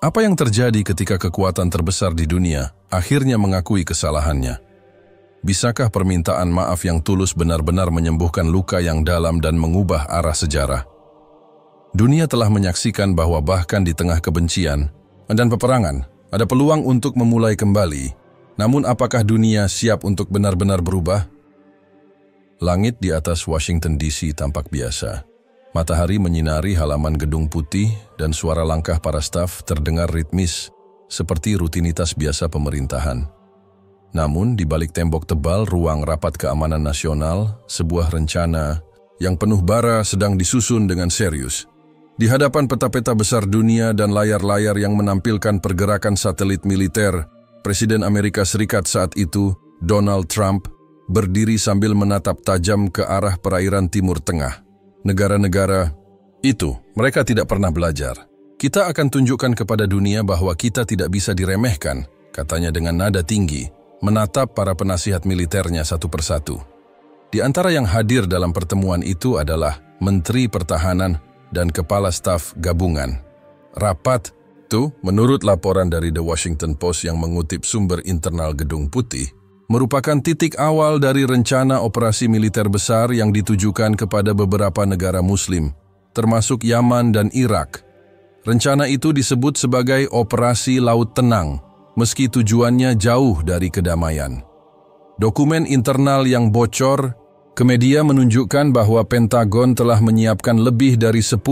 Apa yang terjadi ketika kekuatan terbesar di dunia akhirnya mengakui kesalahannya? Bisakah permintaan maaf yang tulus benar-benar menyembuhkan luka yang dalam dan mengubah arah sejarah? Dunia telah menyaksikan bahwa bahkan di tengah kebencian dan peperangan, ada peluang untuk memulai kembali. Namun apakah dunia siap untuk benar-benar berubah? Langit di atas Washington DC tampak biasa. Matahari menyinari halaman Gedung Putih dan suara langkah para staf terdengar ritmis seperti rutinitas biasa pemerintahan. Namun di balik tembok tebal ruang rapat keamanan nasional, sebuah rencana yang penuh bara sedang disusun dengan serius. Di hadapan peta-peta besar dunia dan layar-layar yang menampilkan pergerakan satelit militer, Presiden Amerika Serikat saat itu, Donald Trump, berdiri sambil menatap tajam ke arah perairan Timur Tengah. Negara-negara itu, mereka tidak pernah belajar. Kita akan tunjukkan kepada dunia bahwa kita tidak bisa diremehkan, katanya dengan nada tinggi, menatap para penasihat militernya satu persatu. Di antara yang hadir dalam pertemuan itu adalah Menteri Pertahanan dan Kepala Staf Gabungan. Rapat itu, menurut laporan dari The Washington Post yang mengutip sumber internal Gedung Putih, merupakan titik awal dari rencana operasi militer besar yang ditujukan kepada beberapa negara Muslim, termasuk Yaman dan Irak. Rencana itu disebut sebagai Operasi Laut Tenang, meski tujuannya jauh dari kedamaian. Dokumen internal yang bocor ke media menunjukkan bahwa Pentagon telah menyiapkan lebih dari 10.000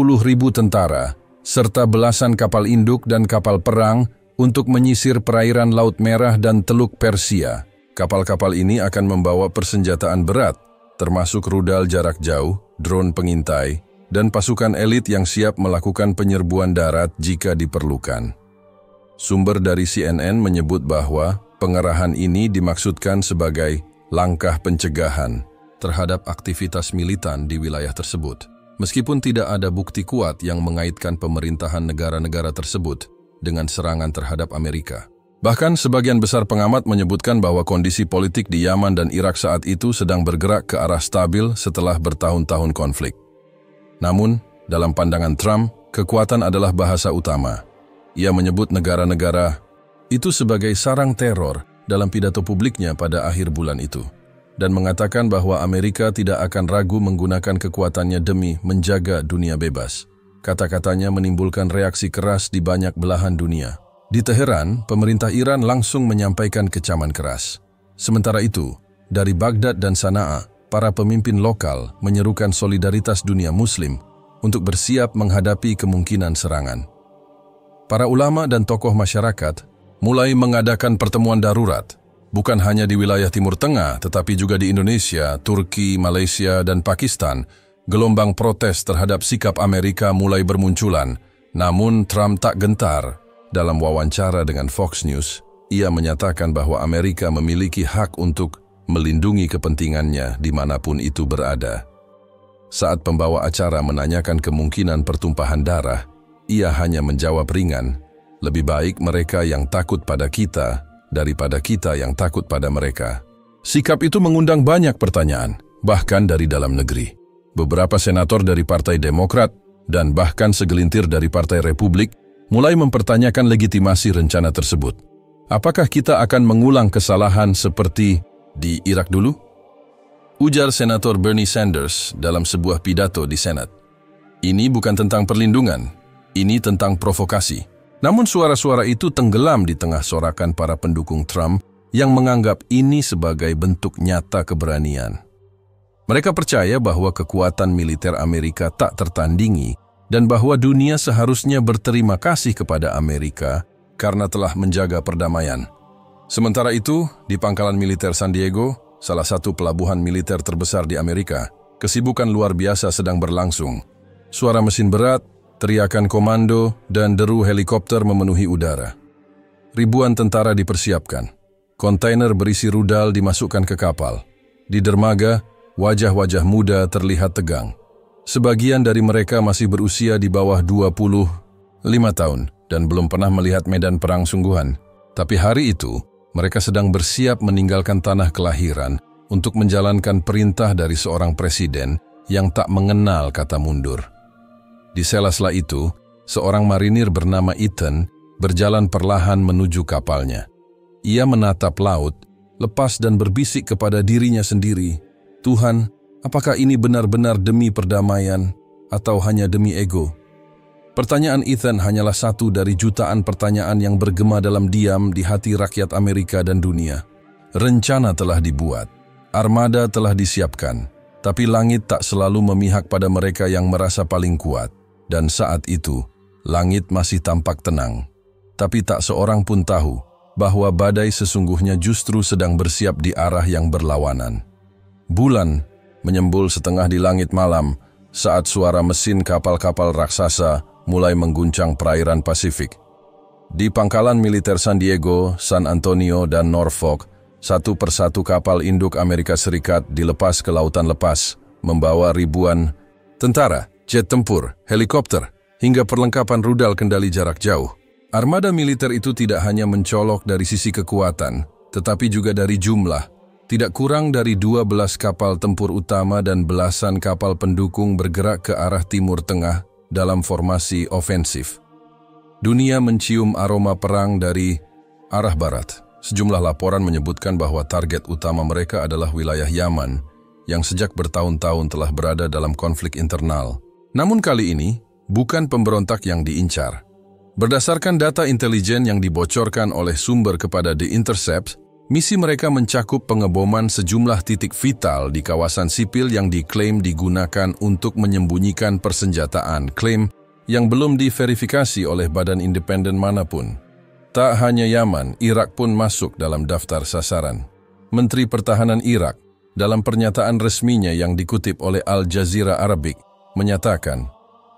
tentara, serta belasan kapal induk dan kapal perang untuk menyisir perairan Laut Merah dan Teluk Persia. Kapal-kapal ini akan membawa persenjataan berat, termasuk rudal jarak jauh, drone pengintai, dan pasukan elit yang siap melakukan penyerbuan darat jika diperlukan. Sumber dari CNN menyebut bahwa pengerahan ini dimaksudkan sebagai langkah pencegahan terhadap aktivitas militan di wilayah tersebut. Meskipun tidak ada bukti kuat yang mengaitkan pemerintahan negara-negara tersebut dengan serangan terhadap Amerika. Bahkan sebagian besar pengamat menyebutkan bahwa kondisi politik di Yaman dan Irak saat itu sedang bergerak ke arah stabil setelah bertahun-tahun konflik. Namun, dalam pandangan Trump, kekuatan adalah bahasa utama. Ia menyebut negara-negara itu sebagai sarang teror dalam pidato publiknya pada akhir bulan itu, dan mengatakan bahwa Amerika tidak akan ragu menggunakan kekuatannya demi menjaga dunia bebas. Kata-katanya menimbulkan reaksi keras di banyak belahan dunia. Di Teheran, pemerintah Iran langsung menyampaikan kecaman keras. Sementara itu, dari Baghdad dan Sana'a, para pemimpin lokal menyerukan solidaritas dunia Muslim untuk bersiap menghadapi kemungkinan serangan. Para ulama dan tokoh masyarakat mulai mengadakan pertemuan darurat, bukan hanya di wilayah Timur Tengah, tetapi juga di Indonesia, Turki, Malaysia, dan Pakistan. Gelombang protes terhadap sikap Amerika mulai bermunculan, namun Trump tak gentar. Dalam wawancara dengan Fox News, ia menyatakan bahwa Amerika memiliki hak untuk melindungi kepentingannya dimanapun itu berada. Saat pembawa acara menanyakan kemungkinan pertumpahan darah, ia hanya menjawab ringan, lebih baik mereka yang takut pada kita daripada kita yang takut pada mereka. Sikap itu mengundang banyak pertanyaan, bahkan dari dalam negeri. Beberapa senator dari Partai Demokrat dan bahkan segelintir dari Partai Republik mulai mempertanyakan legitimasi rencana tersebut. Apakah kita akan mengulang kesalahan seperti di Irak dulu? Ujar Senator Bernie Sanders dalam sebuah pidato di Senat. Ini bukan tentang perlindungan, ini tentang provokasi. Namun suara-suara itu tenggelam di tengah sorakan para pendukung Trump yang menganggap ini sebagai bentuk nyata keberanian. Mereka percaya bahwa kekuatan militer Amerika tak tertandingi dan bahwa dunia seharusnya berterima kasih kepada Amerika karena telah menjaga perdamaian. Sementara itu, di pangkalan militer San Diego, salah satu pelabuhan militer terbesar di Amerika, kesibukan luar biasa sedang berlangsung. Suara mesin berat, teriakan komando, dan deru helikopter memenuhi udara. Ribuan tentara dipersiapkan. Kontainer berisi rudal dimasukkan ke kapal. Di dermaga, wajah-wajah muda terlihat tegang. Sebagian dari mereka masih berusia di bawah 25 tahun dan belum pernah melihat medan perang sungguhan. Tapi hari itu, mereka sedang bersiap meninggalkan tanah kelahiran untuk menjalankan perintah dari seorang presiden yang tak mengenal kata mundur. Di sela-sela itu, seorang marinir bernama Ethan berjalan perlahan menuju kapalnya. Ia menatap laut, lepas dan berbisik kepada dirinya sendiri, "Tuhan, apakah ini benar-benar demi perdamaian atau hanya demi ego?" Pertanyaan Ethan hanyalah satu dari jutaan pertanyaan yang bergema dalam diam di hati rakyat Amerika dan dunia. Rencana telah dibuat, armada telah disiapkan, tapi langit tak selalu memihak pada mereka yang merasa paling kuat. Dan saat itu, langit masih tampak tenang. Tapi tak seorang pun tahu bahwa badai sesungguhnya justru sedang bersiap di arah yang berlawanan. Bulan menyembul setengah di langit malam saat suara mesin kapal-kapal raksasa mulai mengguncang perairan Pasifik. Di pangkalan militer San Diego, San Antonio, dan Norfolk, satu persatu kapal induk Amerika Serikat dilepas ke lautan lepas, membawa ribuan tentara, jet tempur, helikopter, hingga perlengkapan rudal kendali jarak jauh. Armada militer itu tidak hanya mencolok dari sisi kekuatan, tetapi juga dari jumlah. Tidak kurang dari 12 kapal tempur utama dan belasan kapal pendukung bergerak ke arah Timur Tengah dalam formasi ofensif. Dunia mencium aroma perang dari arah barat. Sejumlah laporan menyebutkan bahwa target utama mereka adalah wilayah Yaman, yang sejak bertahun-tahun telah berada dalam konflik internal. Namun kali ini, bukan pemberontak yang diincar. Berdasarkan data intelijen yang dibocorkan oleh sumber kepada The Intercept, misi mereka mencakup pengeboman sejumlah titik vital di kawasan sipil yang diklaim digunakan untuk menyembunyikan persenjataan, klaim yang belum diverifikasi oleh badan independen manapun. Tak hanya Yaman, Irak pun masuk dalam daftar sasaran. Menteri Pertahanan Irak, dalam pernyataan resminya yang dikutip oleh Al Jazeera Arabic, menyatakan,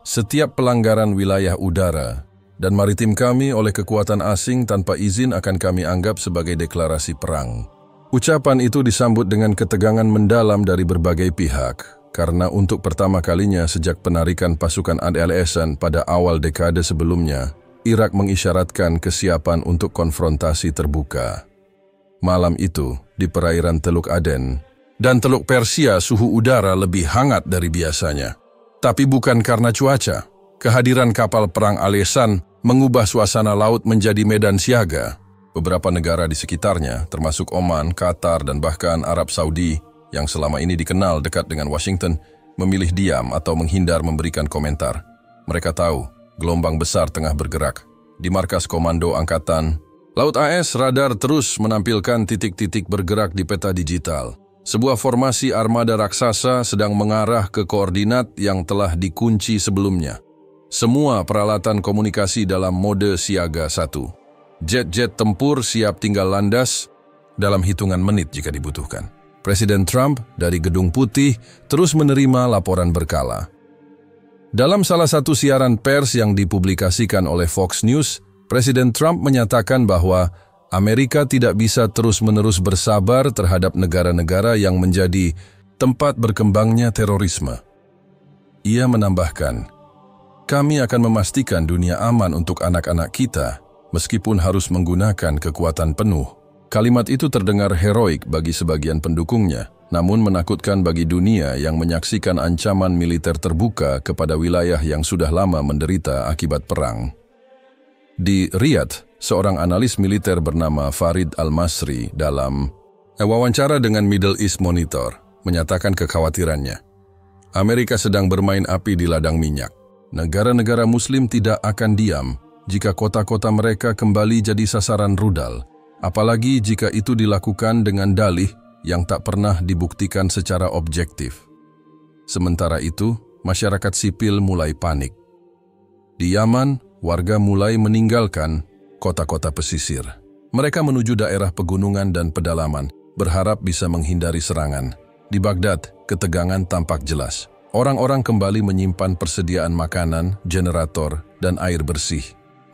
"Setiap pelanggaran wilayah udara dan maritim kami oleh kekuatan asing tanpa izin akan kami anggap sebagai deklarasi perang." Ucapan itu disambut dengan ketegangan mendalam dari berbagai pihak, karena untuk pertama kalinya sejak penarikan pasukan Al-Qaeda pada awal dekade sebelumnya, Irak mengisyaratkan kesiapan untuk konfrontasi terbuka. Malam itu, di perairan Teluk Aden dan Teluk Persia, suhu udara lebih hangat dari biasanya. Tapi bukan karena cuaca. Kehadiran kapal perang Al-Qaeda mengubah suasana laut menjadi medan siaga. Beberapa negara di sekitarnya, termasuk Oman, Qatar, dan bahkan Arab Saudi, yang selama ini dikenal dekat dengan Washington, memilih diam atau menghindar memberikan komentar. Mereka tahu, gelombang besar tengah bergerak. Di markas komando angkatan Laut AS, radar terus menampilkan titik-titik bergerak di peta digital. Sebuah formasi armada raksasa sedang mengarah ke koordinat yang telah dikunci sebelumnya. Semua peralatan komunikasi dalam mode siaga 1. Jet-jet tempur siap tinggal landas dalam hitungan menit jika dibutuhkan. Presiden Trump dari Gedung Putih terus menerima laporan berkala. Dalam salah satu siaran pers yang dipublikasikan oleh Fox News, Presiden Trump menyatakan bahwa Amerika tidak bisa terus-menerus bersabar terhadap negara-negara yang menjadi tempat berkembangnya terorisme. Ia menambahkan, "Kami akan memastikan dunia aman untuk anak-anak kita, meskipun harus menggunakan kekuatan penuh." Kalimat itu terdengar heroik bagi sebagian pendukungnya, namun menakutkan bagi dunia yang menyaksikan ancaman militer terbuka kepada wilayah yang sudah lama menderita akibat perang. Di Riyadh, seorang analis militer bernama Farid Al-Masri dalam wawancara dengan Middle East Monitor menyatakan kekhawatirannya. Amerika sedang bermain api di ladang minyak. Negara-negara Muslim tidak akan diam jika kota-kota mereka kembali jadi sasaran rudal, apalagi jika itu dilakukan dengan dalih yang tak pernah dibuktikan secara objektif. Sementara itu, masyarakat sipil mulai panik. Di Yaman, warga mulai meninggalkan kota-kota pesisir. Mereka menuju daerah pegunungan dan pedalaman, berharap bisa menghindari serangan. Di Baghdad, ketegangan tampak jelas. Orang-orang kembali menyimpan persediaan makanan, generator, dan air bersih.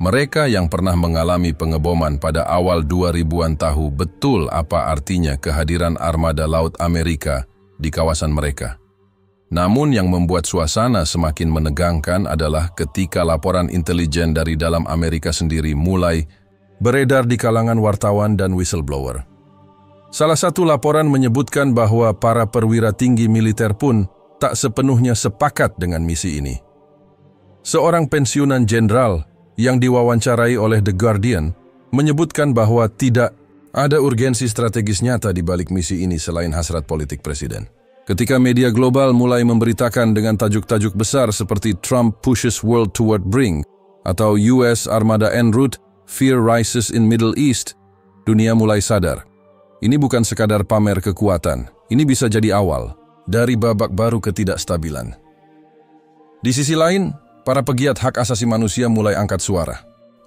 Mereka yang pernah mengalami pengeboman pada awal 2000-an tahu betul apa artinya kehadiran armada laut Amerika di kawasan mereka. Namun yang membuat suasana semakin menegangkan adalah ketika laporan intelijen dari dalam Amerika sendiri mulai beredar di kalangan wartawan dan whistleblower. Salah satu laporan menyebutkan bahwa para perwira tinggi militer pun tak sepenuhnya sepakat dengan misi ini. Seorang pensiunan jenderal yang diwawancarai oleh The Guardian menyebutkan bahwa tidak ada urgensi strategis nyata di balik misi ini selain hasrat politik presiden. Ketika media global mulai memberitakan dengan tajuk-tajuk besar seperti Trump pushes world toward brink atau US Armada en route, fear rises in Middle East, dunia mulai sadar. Ini bukan sekadar pamer kekuatan, ini bisa jadi awal dari babak baru ketidakstabilan. Di sisi lain, para pegiat hak asasi manusia mulai angkat suara.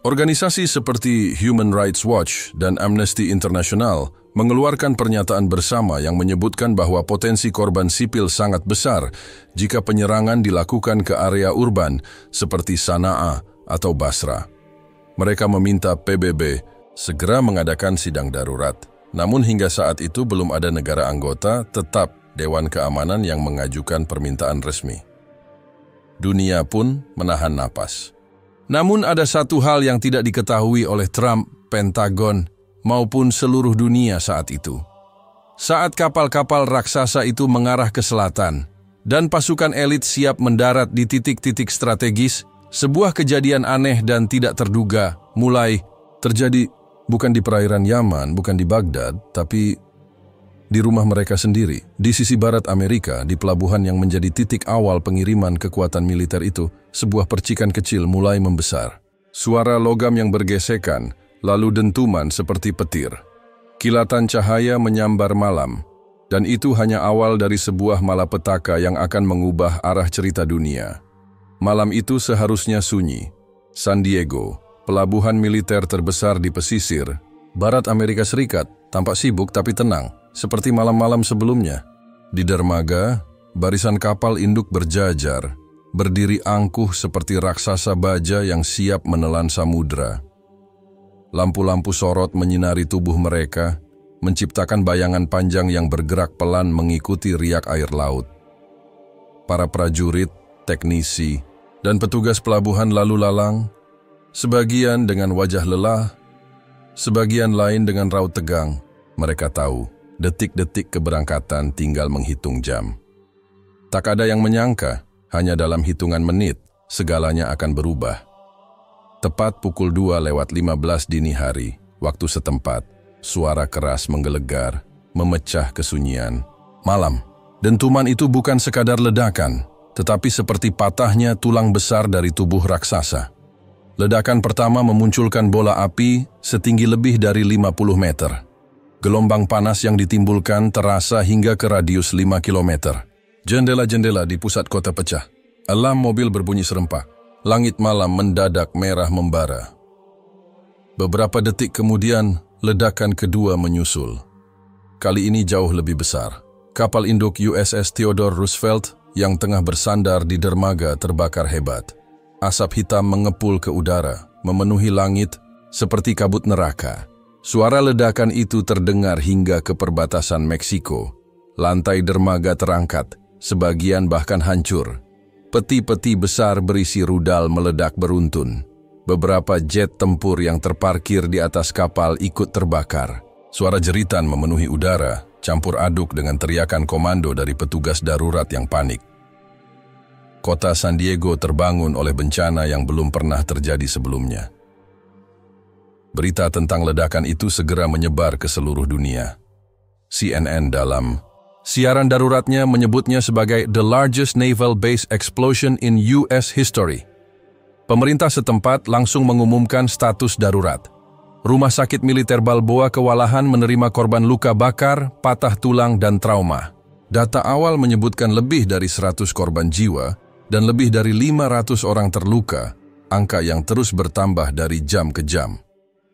Organisasi seperti Human Rights Watch dan Amnesty International mengeluarkan pernyataan bersama yang menyebutkan bahwa potensi korban sipil sangat besar jika penyerangan dilakukan ke area urban seperti Sana'a atau Basra. Mereka meminta PBB segera mengadakan sidang darurat. Namun hingga saat itu belum ada negara anggota tetap Dewan Keamanan yang mengajukan permintaan resmi. Dunia pun menahan napas. Namun ada satu hal yang tidak diketahui oleh Trump, Pentagon, maupun seluruh dunia saat itu. Saat kapal-kapal raksasa itu mengarah ke selatan, dan pasukan elit siap mendarat di titik-titik strategis, sebuah kejadian aneh dan tidak terduga mulai terjadi bukan di perairan Yaman, bukan di Baghdad, tapi di rumah mereka sendiri, di sisi barat Amerika, di pelabuhan yang menjadi titik awal pengiriman kekuatan militer itu, sebuah percikan kecil mulai membesar. Suara logam yang bergesekan, lalu dentuman seperti petir. Kilatan cahaya menyambar malam, dan itu hanya awal dari sebuah malapetaka yang akan mengubah arah cerita dunia. Malam itu seharusnya sunyi. San Diego, pelabuhan militer terbesar di pesisir barat Amerika Serikat, tampak sibuk tapi tenang, seperti malam-malam sebelumnya. Di dermaga, barisan kapal induk berjajar, berdiri angkuh seperti raksasa baja yang siap menelan samudra. Lampu-lampu sorot menyinari tubuh mereka, menciptakan bayangan panjang yang bergerak pelan mengikuti riak air laut. Para prajurit, teknisi, dan petugas pelabuhan lalu lalang, sebagian dengan wajah lelah, sebagian lain dengan raut tegang. Mereka tahu, detik-detik keberangkatan tinggal menghitung jam. Tak ada yang menyangka, hanya dalam hitungan menit, segalanya akan berubah. Tepat pukul 2:15 dini hari, waktu setempat, suara keras menggelegar, memecah kesunyian. Malam, dentuman itu bukan sekadar ledakan, tetapi seperti patahnya tulang besar dari tubuh raksasa. Ledakan pertama memunculkan bola api setinggi lebih dari 50 meter. Gelombang panas yang ditimbulkan terasa hingga ke radius 5 kilometer. Jendela-jendela di pusat kota pecah. Alarm mobil berbunyi serempak. Langit malam mendadak merah membara. Beberapa detik kemudian, ledakan kedua menyusul. Kali ini jauh lebih besar. Kapal induk USS Theodore Roosevelt yang tengah bersandar di dermaga terbakar hebat. Asap hitam mengepul ke udara, memenuhi langit seperti kabut neraka. Suara ledakan itu terdengar hingga ke perbatasan Meksiko. Lantai dermaga terangkat, sebagian bahkan hancur. Peti-peti besar berisi rudal meledak beruntun. Beberapa jet tempur yang terparkir di atas kapal ikut terbakar. Suara jeritan memenuhi udara, campur aduk dengan teriakan komando dari petugas darurat yang panik. Kota San Diego terbangun oleh bencana yang belum pernah terjadi sebelumnya. Berita tentang ledakan itu segera menyebar ke seluruh dunia. CNN dalam siaran daruratnya menyebutnya sebagai the largest naval base explosion in US history. Pemerintah setempat langsung mengumumkan status darurat. Rumah sakit militer Balboa kewalahan menerima korban luka bakar, patah tulang, dan trauma. Data awal menyebutkan lebih dari 100 korban jiwa dan lebih dari 500 orang terluka, angka yang terus bertambah dari jam ke jam.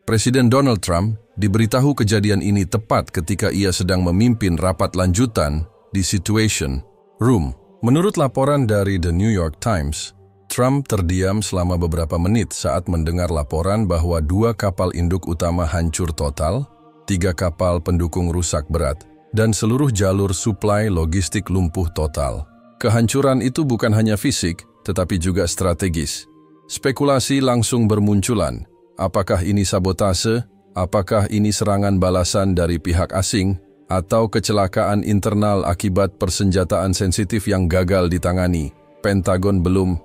Presiden Donald Trump diberitahu kejadian ini tepat ketika ia sedang memimpin rapat lanjutan di Situation Room. Menurut laporan dari The New York Times, Trump terdiam selama beberapa menit saat mendengar laporan bahwa 2 kapal induk utama hancur total, 3 kapal pendukung rusak berat, dan seluruh jalur suplai logistik lumpuh total. Kehancuran itu bukan hanya fisik, tetapi juga strategis. Spekulasi langsung bermunculan. Apakah ini sabotase? Apakah ini serangan balasan dari pihak asing? Atau kecelakaan internal akibat persenjataan sensitif yang gagal ditangani? Pentagon belum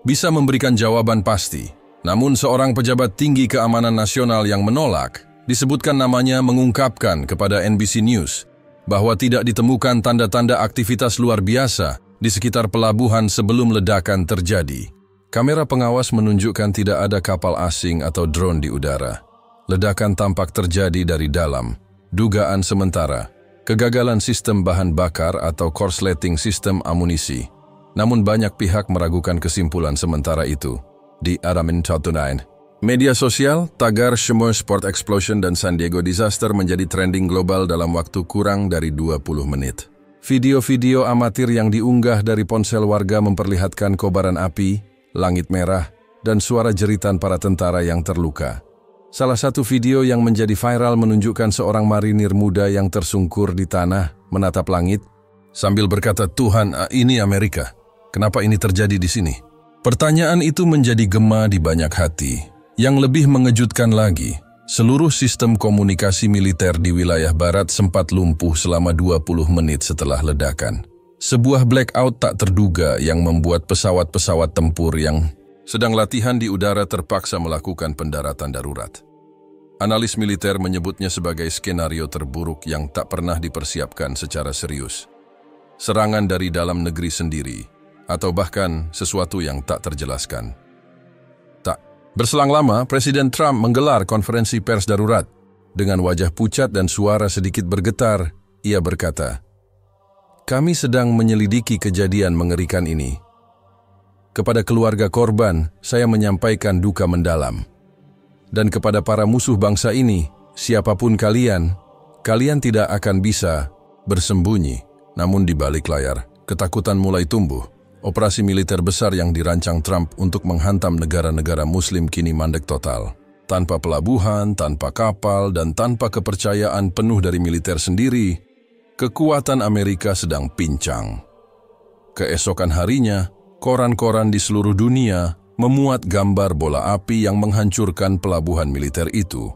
bisa memberikan jawaban pasti. Namun seorang pejabat tinggi keamanan nasional yang menolak, disebutkan namanya mengungkapkan kepada NBC News bahwa tidak ditemukan tanda-tanda aktivitas luar biasa di sekitar pelabuhan sebelum ledakan terjadi. Kamera pengawas menunjukkan tidak ada kapal asing atau drone di udara. Ledakan tampak terjadi dari dalam. Dugaan sementara, kegagalan sistem bahan bakar atau korsleting sistem amunisi. Namun banyak pihak meragukan kesimpulan sementara itu. Di Aramin 19. Media sosial, tagar Shimmer Sport Explosion dan San Diego Disaster menjadi trending global dalam waktu kurang dari 20 menit. Video-video amatir yang diunggah dari ponsel warga memperlihatkan kobaran api, langit merah, dan suara jeritan para tentara yang terluka. Salah satu video yang menjadi viral menunjukkan seorang marinir muda yang tersungkur di tanah, menatap langit, sambil berkata, "Tuhan, ini Amerika. Kenapa ini terjadi di sini?" Pertanyaan itu menjadi gema di banyak hati. Yang lebih mengejutkan lagi, seluruh sistem komunikasi militer di wilayah barat sempat lumpuh selama 20 menit setelah ledakan. Sebuah blackout tak terduga yang membuat pesawat-pesawat tempur yang sedang latihan di udara terpaksa melakukan pendaratan darurat. Analis militer menyebutnya sebagai skenario terburuk yang tak pernah dipersiapkan secara serius. Serangan dari dalam negeri sendiri, atau bahkan sesuatu yang tak terjelaskan. Tak berselang lama, Presiden Trump menggelar konferensi pers darurat. Dengan wajah pucat dan suara sedikit bergetar, ia berkata, "Kami sedang menyelidiki kejadian mengerikan ini. Kepada keluarga korban, saya menyampaikan duka mendalam. Dan kepada para musuh bangsa ini, siapapun kalian tidak akan bisa bersembunyi." Namun di balik layar, ketakutan mulai tumbuh. Operasi militer besar yang dirancang Trump untuk menghantam negara-negara Muslim kini mandek total. Tanpa pelabuhan, tanpa kapal, dan tanpa kepercayaan penuh dari militer sendiri, kekuatan Amerika sedang pincang. Keesokan harinya, koran-koran di seluruh dunia memuat gambar bola api yang menghancurkan pelabuhan militer itu.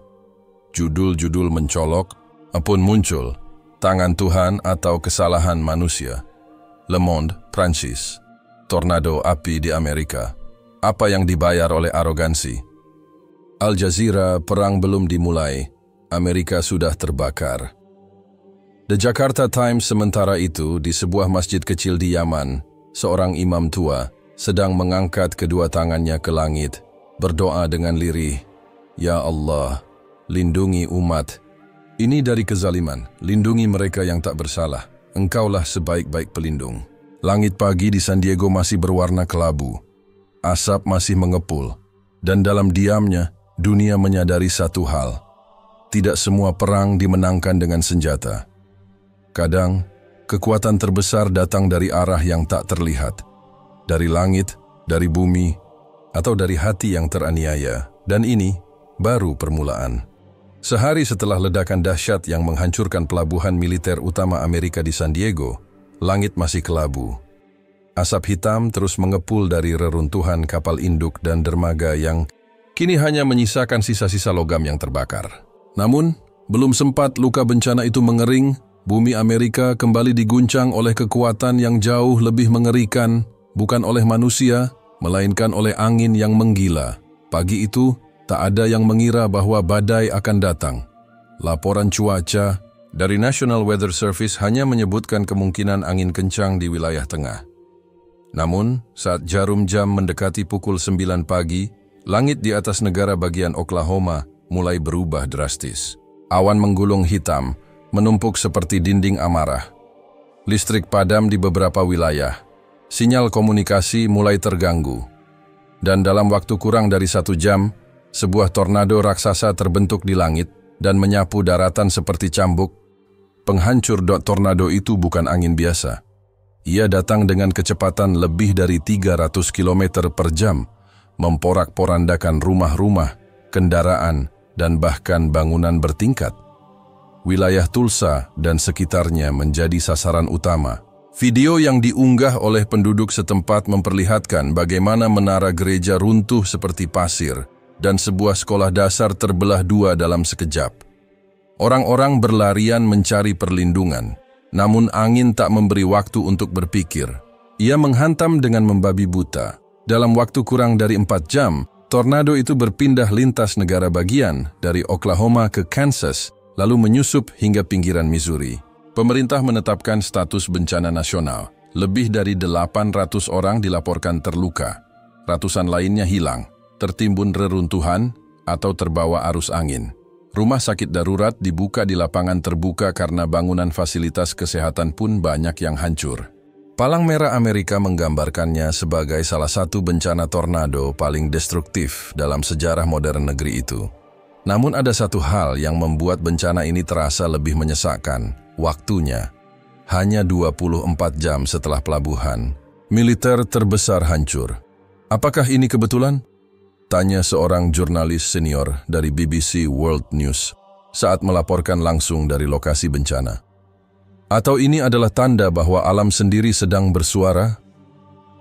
Judul-judul mencolok, pun muncul, "Tangan Tuhan atau Kesalahan Manusia." Le Monde, Prancis. Tornado api di Amerika. Apa yang dibayar oleh arogansi? Al Jazeera, perang belum dimulai, Amerika sudah terbakar. The Jakarta Times sementara itu di sebuah masjid kecil di Yaman, seorang imam tua sedang mengangkat kedua tangannya ke langit, berdoa dengan lirih, "Ya Allah, lindungi umat. Ini dari kezaliman, lindungi mereka yang tak bersalah. Engkaulah sebaik-baik pelindung." Langit pagi di San Diego masih berwarna kelabu. Asap masih mengepul. Dan dalam diamnya, dunia menyadari satu hal. Tidak semua perang dimenangkan dengan senjata. Kadang, kekuatan terbesar datang dari arah yang tak terlihat. Dari langit, dari bumi, atau dari hati yang teraniaya. Dan ini baru permulaan. Sehari setelah ledakan dahsyat yang menghancurkan pelabuhan militer utama Amerika di San Diego, langit masih kelabu. Asap hitam terus mengepul dari reruntuhan kapal induk dan dermaga yang kini hanya menyisakan sisa-sisa logam yang terbakar. Namun, belum sempat luka bencana itu mengering, bumi Amerika kembali diguncang oleh kekuatan yang jauh lebih mengerikan, bukan oleh manusia, melainkan oleh angin yang menggila. Pagi itu, tak ada yang mengira bahwa badai akan datang. Laporan cuaca dari National Weather Service hanya menyebutkan kemungkinan angin kencang di wilayah tengah. Namun, saat jarum jam mendekati pukul 9 pagi, langit di atas negara bagian Oklahoma mulai berubah drastis. Awan menggulung hitam, menumpuk seperti dinding amarah. Listrik padam di beberapa wilayah. Sinyal komunikasi mulai terganggu. Dan dalam waktu kurang dari 1 jam, sebuah tornado raksasa terbentuk di langit dan menyapu daratan seperti cambuk. Penghancur tornado itu bukan angin biasa. Ia datang dengan kecepatan lebih dari 300 km per jam, memporak-porandakan rumah-rumah, kendaraan, dan bahkan bangunan bertingkat. Wilayah Tulsa dan sekitarnya menjadi sasaran utama. Video yang diunggah oleh penduduk setempat memperlihatkan bagaimana menara gereja runtuh seperti pasir dan sebuah sekolah dasar terbelah dua dalam sekejap. Orang-orang berlarian mencari perlindungan, namun angin tak memberi waktu untuk berpikir. Ia menghantam dengan membabi buta. Dalam waktu kurang dari 4 jam, Tornado itu berpindah lintas negara bagian dari Oklahoma ke Kansas, lalu menyusup hingga pinggiran Missouri. Pemerintah menetapkan status bencana nasional. Lebih dari 800 orang dilaporkan terluka. Ratusan lainnya hilang, tertimbun reruntuhan, atau terbawa arus angin. Rumah sakit darurat dibuka di lapangan terbuka karena bangunan fasilitas kesehatan pun banyak yang hancur. Palang Merah Amerika menggambarkannya sebagai salah satu bencana tornado paling destruktif dalam sejarah modern negeri itu. Namun ada satu hal yang membuat bencana ini terasa lebih menyesakkan, waktunya. Hanya 24 jam setelah pelabuhan, militer terbesar hancur. Apakah ini kebetulan? Tanya seorang jurnalis senior dari BBC World News saat melaporkan langsung dari lokasi bencana. Atau ini adalah tanda bahwa alam sendiri sedang bersuara?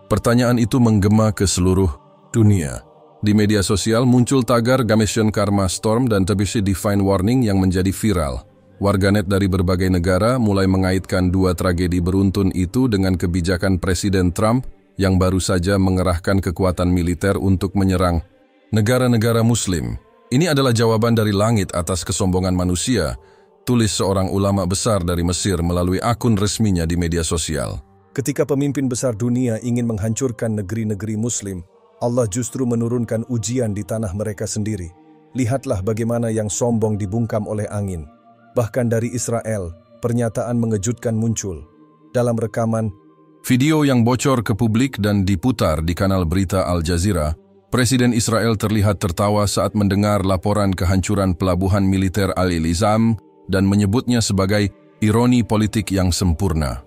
Pertanyaan itu menggema ke seluruh dunia. Di media sosial muncul tagar Gamation Karma Storm dan TBC Divine Warning yang menjadi viral. Warganet dari berbagai negara mulai mengaitkan dua tragedi beruntun itu dengan kebijakan Presiden Trump yang baru saja mengerahkan kekuatan militer untuk menyerang negara-negara Muslim. Ini adalah jawaban dari langit atas kesombongan manusia, tulis seorang ulama besar dari Mesir melalui akun resminya di media sosial. Ketika pemimpin besar dunia ingin menghancurkan negeri-negeri Muslim, Allah justru menurunkan ujian di tanah mereka sendiri. Lihatlah bagaimana yang sombong dibungkam oleh angin. Bahkan dari Israel, pernyataan mengejutkan muncul. Dalam rekaman, video yang bocor ke publik dan diputar di kanal berita Al Jazeera, Presiden Israel terlihat tertawa saat mendengar laporan kehancuran pelabuhan militer Al-Ilizam dan menyebutnya sebagai ironi politik yang sempurna.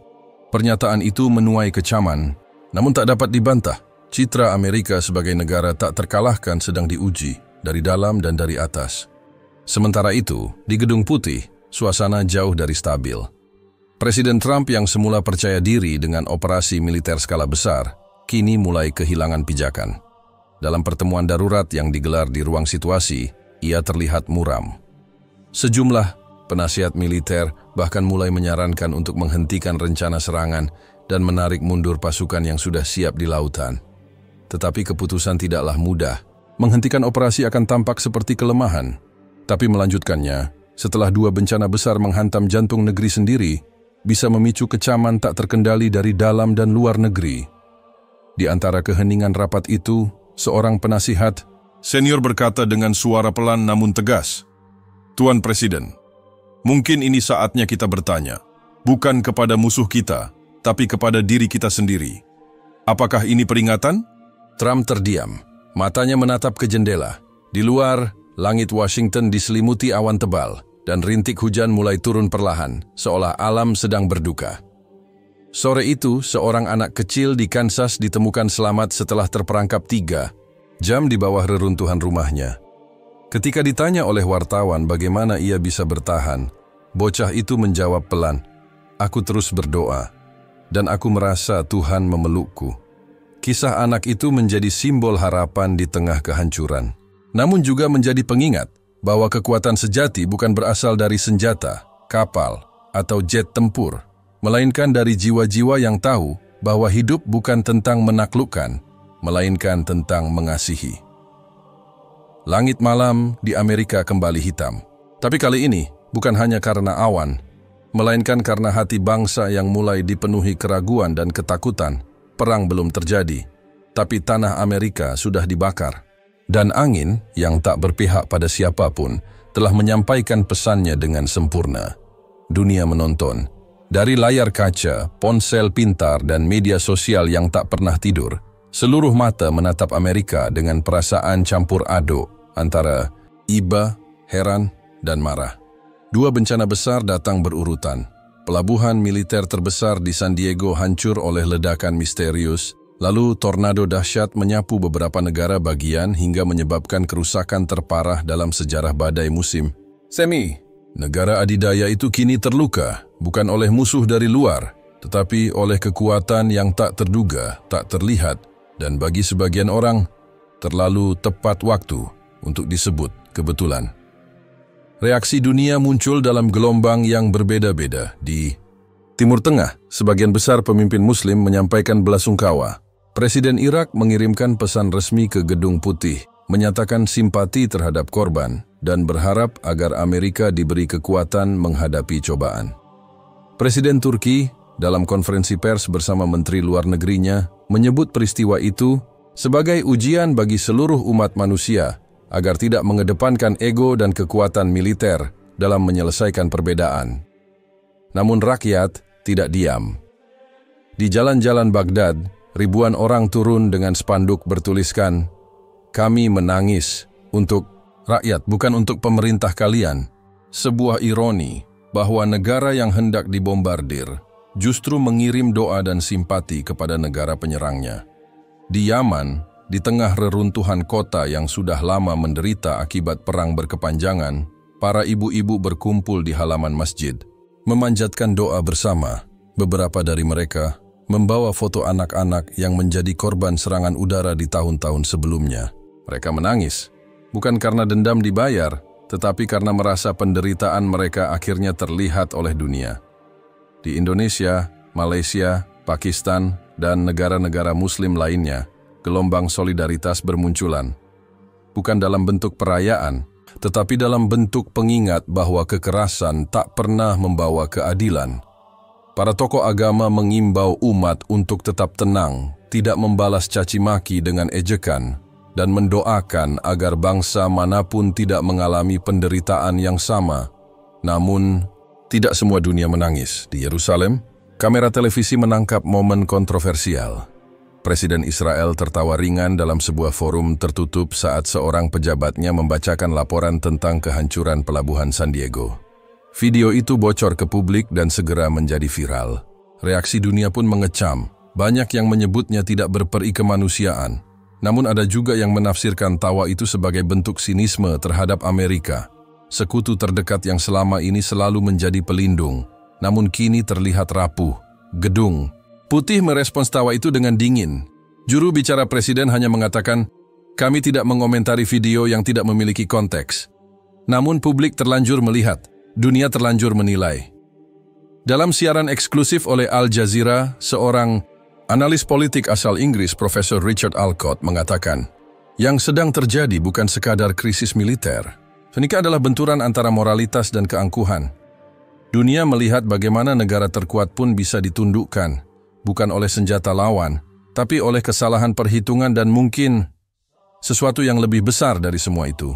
Pernyataan itu menuai kecaman, namun tak dapat dibantah. Citra Amerika sebagai negara tak terkalahkan sedang diuji dari dalam dan dari atas. Sementara itu, di Gedung Putih, suasana jauh dari stabil. Presiden Trump yang semula percaya diri dengan operasi militer skala besar, kini mulai kehilangan pijakan. Dalam pertemuan darurat yang digelar di ruang situasi, ia terlihat muram. Sejumlah penasihat militer bahkan mulai menyarankan untuk menghentikan rencana serangan dan menarik mundur pasukan yang sudah siap di lautan. Tetapi keputusan tidaklah mudah. Menghentikan operasi akan tampak seperti kelemahan. Tapi melanjutkannya, setelah dua bencana besar menghantam jantung negeri sendiri, bisa memicu kecaman tak terkendali dari dalam dan luar negeri. Di antara keheningan rapat itu, seorang penasihat senior berkata dengan suara pelan namun tegas, "Tuan Presiden, mungkin ini saatnya kita bertanya, bukan kepada musuh kita, tapi kepada diri kita sendiri. Apakah ini peringatan?" Trump terdiam, matanya menatap ke jendela. Di luar, langit Washington diselimuti awan tebal, dan rintik hujan mulai turun perlahan, seolah alam sedang berduka. Sore itu, seorang anak kecil di Kansas ditemukan selamat setelah terperangkap 3 jam di bawah reruntuhan rumahnya. Ketika ditanya oleh wartawan bagaimana ia bisa bertahan, bocah itu menjawab pelan, "Aku terus berdoa, dan aku merasa Tuhan memelukku." Kisah anak itu menjadi simbol harapan di tengah kehancuran. Namun juga menjadi pengingat bahwa kekuatan sejati bukan berasal dari senjata, kapal, atau jet tempur, melainkan dari jiwa-jiwa yang tahu bahwa hidup bukan tentang menaklukkan, melainkan tentang mengasihi. Langit malam di Amerika kembali hitam. Tapi kali ini bukan hanya karena awan, melainkan karena hati bangsa yang mulai dipenuhi keraguan dan ketakutan. Perang belum terjadi, tapi tanah Amerika sudah dibakar. Dan angin yang tak berpihak pada siapapun telah menyampaikan pesannya dengan sempurna. Dunia menonton. Dari layar kaca, ponsel pintar, dan media sosial yang tak pernah tidur, seluruh mata menatap Amerika dengan perasaan campur aduk antara iba, heran, dan marah. Dua bencana besar datang berurutan. Pelabuhan militer terbesar di San Diego hancur oleh ledakan misterius, lalu tornado dahsyat menyapu beberapa negara bagian hingga menyebabkan kerusakan terparah dalam sejarah badai musim semi. Negara adidaya itu kini terluka, bukan oleh musuh dari luar, tetapi oleh kekuatan yang tak terduga, tak terlihat, dan bagi sebagian orang, terlalu tepat waktu untuk disebut kebetulan. Reaksi dunia muncul dalam gelombang yang berbeda-beda. Di Timur Tengah, sebagian besar pemimpin Muslim menyampaikan belasungkawa. Presiden Irak mengirimkan pesan resmi ke Gedung Putih, menyatakan simpati terhadap korban, dan berharap agar Amerika diberi kekuatan menghadapi cobaan. Presiden Turki, dalam konferensi pers bersama Menteri Luar Negerinya, menyebut peristiwa itu sebagai ujian bagi seluruh umat manusia agar tidak mengedepankan ego dan kekuatan militer dalam menyelesaikan perbedaan. Namun rakyat tidak diam. Di jalan-jalan Baghdad, ribuan orang turun dengan spanduk bertuliskan, "Kami menangis untuk rakyat, bukan untuk pemerintah kalian." Sebuah ironi bahwa negara yang hendak dibombardir justru mengirim doa dan simpati kepada negara penyerangnya. Di Yaman, di tengah reruntuhan kota yang sudah lama menderita akibat perang berkepanjangan, para ibu-ibu berkumpul di halaman masjid, memanjatkan doa bersama. Beberapa dari mereka membawa foto anak-anak yang menjadi korban serangan udara di tahun-tahun sebelumnya. Mereka menangis, bukan karena dendam dibayar, tetapi karena merasa penderitaan mereka akhirnya terlihat oleh dunia. Di Indonesia, Malaysia, Pakistan, dan negara-negara Muslim lainnya, gelombang solidaritas bermunculan. Bukan dalam bentuk perayaan, tetapi dalam bentuk pengingat bahwa kekerasan tak pernah membawa keadilan. Para tokoh agama mengimbau umat untuk tetap tenang, tidak membalas caci maki dengan ejekan, dan mendoakan agar bangsa manapun tidak mengalami penderitaan yang sama. Namun, tidak semua dunia menangis. Di Yerusalem, kamera televisi menangkap momen kontroversial. Presiden Israel tertawa ringan dalam sebuah forum tertutup saat seorang pejabatnya membacakan laporan tentang kehancuran pelabuhan San Diego. Video itu bocor ke publik dan segera menjadi viral. Reaksi dunia pun mengecam. Banyak yang menyebutnya tidak berperi kemanusiaan. Namun ada juga yang menafsirkan tawa itu sebagai bentuk sinisme terhadap Amerika. Sekutu terdekat yang selama ini selalu menjadi pelindung, namun kini terlihat rapuh. Gedung Putih merespons tawa itu dengan dingin. Juru bicara presiden hanya mengatakan, "Kami tidak mengomentari video yang tidak memiliki konteks." Namun publik terlanjur melihat. Dunia terlanjur menilai. Dalam siaran eksklusif oleh Al Jazeera, seorang analis politik asal Inggris, Profesor Richard Alcott, mengatakan, yang sedang terjadi bukan sekadar krisis militer. Senikah adalah benturan antara moralitas dan keangkuhan. Dunia melihat bagaimana negara terkuat pun bisa ditundukkan, bukan oleh senjata lawan, tapi oleh kesalahan perhitungan dan mungkin sesuatu yang lebih besar dari semua itu.